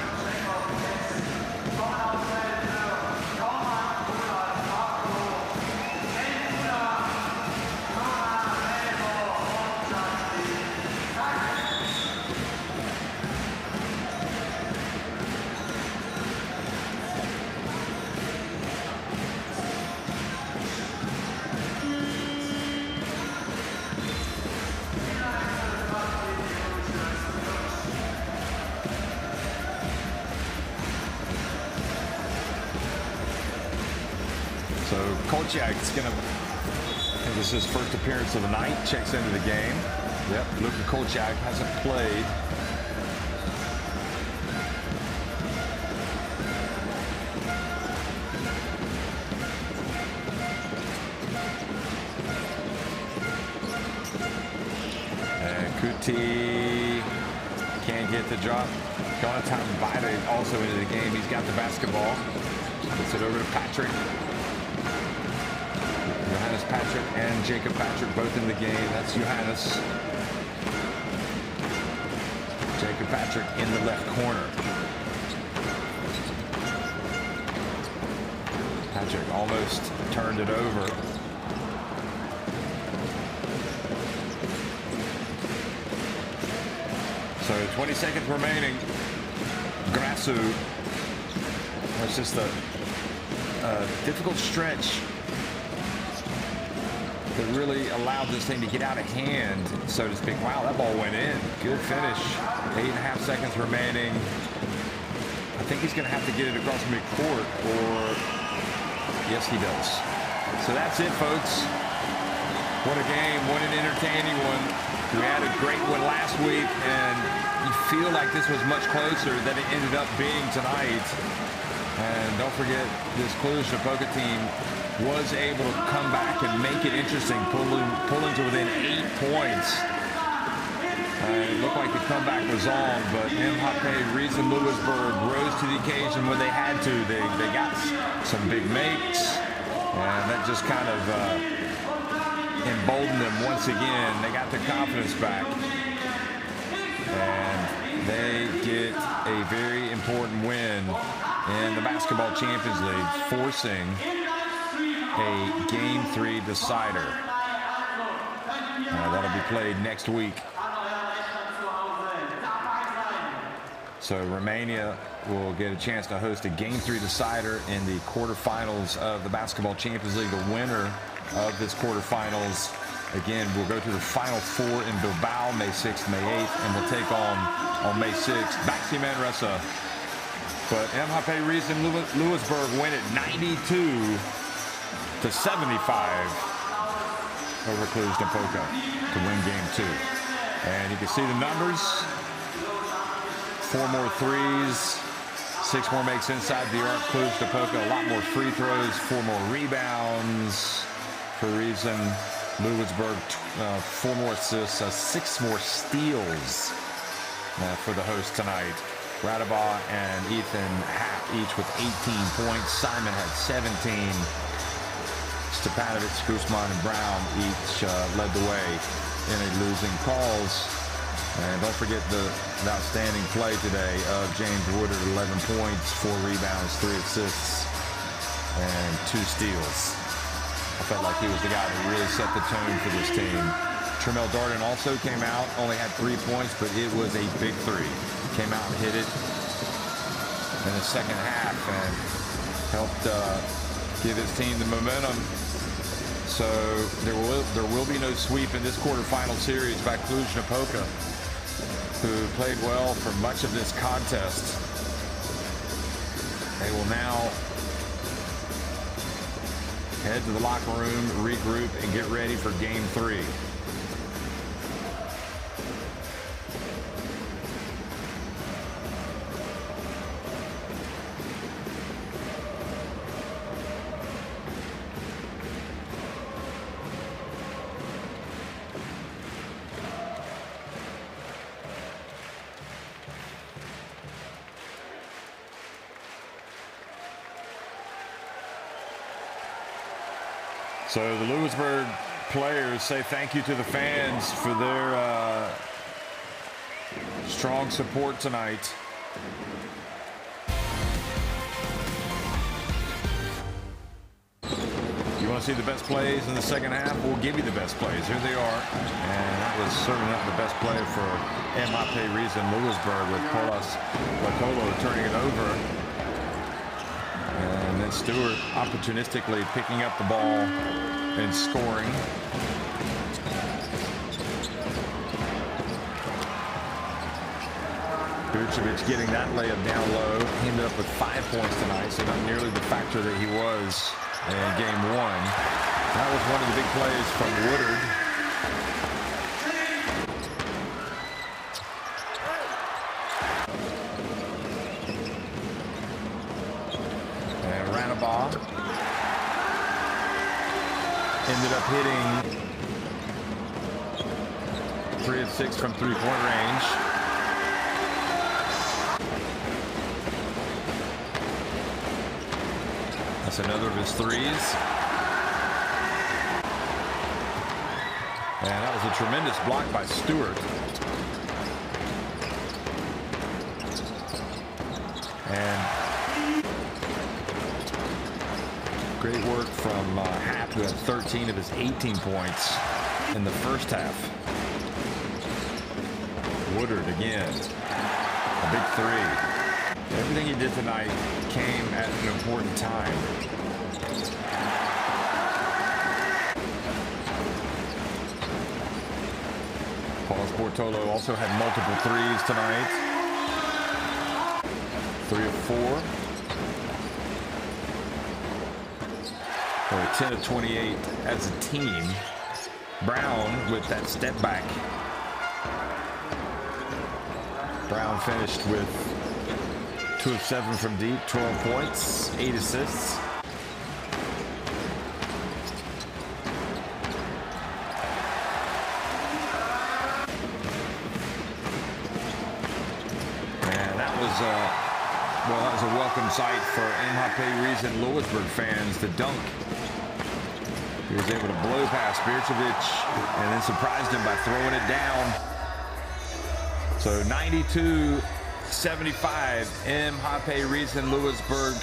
So Kolchak's going to, this is his first appearance of the night, checks into the game. Yep, Luka Kolchak hasn't played. And Kuti can't get the drop. Jonathan Bide also into the game. He's got the basketball. Puts it over to Patrick. Johannes Patrick and Jacob Patrick both in the game. That's Johannes. Jacob Patrick in the left corner. Patrick almost turned it over. So 20 seconds remaining. Grasu. That's just a difficult stretch that really allowed this thing to get out of hand, so to speak. Wow, that ball went in. Good finish. 8.5 seconds remaining. I think he's going to have to get it across midcourt, or yes, he does. So that's it, folks. What a game. What an entertaining one. We had a great one last week, and you feel like this was much closer than it ended up being tonight. And don't forget, this Cluj Napoca team was able to come back and make it interesting, pulling to within 8 points. It looked like the comeback was on, but MHP Riesen Ludwigsburg rose to the occasion when they had to. They got some big makes, and that just kind of emboldened them once again. They got their confidence back, and they get a very important win in the Basketball Champions League, forcing a Game 3 decider. That'll be played next week. So Romania will get a chance to host a Game 3 decider in the quarterfinals of the Basketball Champions League. The winner of this quarterfinals, again, will go to the Final Four in Bilbao, May 6th, May 8th, and will take on May 6th, Baxi Manresa. But MHP Riesen Ludwigsburg win it 92-75 over Cluj Napoca to win Game 2. And you can see the numbers. 4 more threes, 6 more makes inside the arc. Cluj Napoca, a lot more free throws, 4 more rebounds for Riesen Ludwigsburg, 4 more assists, 6 more steals for the host tonight. Radaba and Ethan Happ each with 18 points. Simon had 17. Stepanovic, Guzman, and Brown each led the way in a losing cause. And don't forget the outstanding play today of James Woodard, 11 points, 4 rebounds, 3 assists, and 2 steals. I felt like he was the guy that really set the tone for this team. Tremel Darden also came out, only had 3 points, but it was a big 3. Came out and hit it in the second half and helped give his team the momentum. So there will be no sweep in this quarterfinal series by Cluj Napoca, who played well for much of this contest. They will now head to the locker room, regroup, and get ready for Game 3. So the Louisburg players say thank you to the fans for their strong support tonight. You want to see the best plays in the second half? We'll give you the best plays. Here they are. And that was certainly not the best play for MHP Riesen Ludwigsburg with Polas Lacolo turning it over. And then Stewart opportunistically picking up the ball and scoring. Bircevic getting that layup down low. He ended up with 5 points tonight, so not nearly the factor that he was in Game 1. That was one of the big plays from Woodard. And Radaba ended up hitting 3 of 6 from three-point range. That's another of his threes. And that was a tremendous block by Stewart. And great work from Happ, who had 13 of his 18 points in the first half. Woodard again, a big 3. Everything he did tonight came at an important time. Paul Sportolo also had multiple threes tonight. 3 of 4. Or 10 of 28 as a team. Brown with that step back. Brown finished with 2 of 7 from deep, 12 points, 8 assists. And that was a welcome sight for MHP Riesen Louisburg fans to dunk. He was able to blow past Bircevic and then surprised him by throwing it down. So 92-75, MHP Riesen Ludwigsburg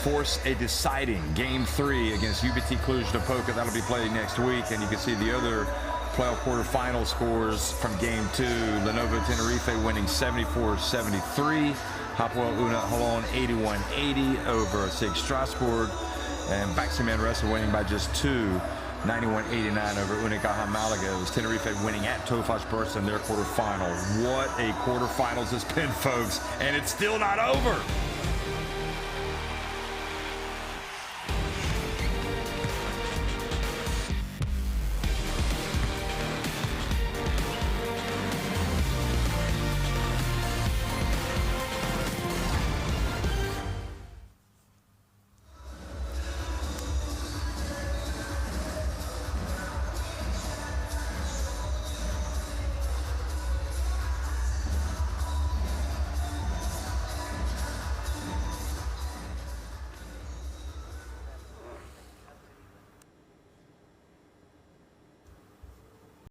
force a deciding Game 3 against UBT Cluj Napoca. That'll be played next week, and you can see the other playoff quarterfinal scores from Game 2. Lenovo Tenerife winning 74-73. Hapoel Una Holon 81-80 over SIG Strasbourg. And Baxi Manresa winning by just 2. 91-89 over Unicaja Malaga. It was Tenerife winning at Tofaş Bursa in their quarterfinal. What a quarterfinals it's been, folks, and it's still not over.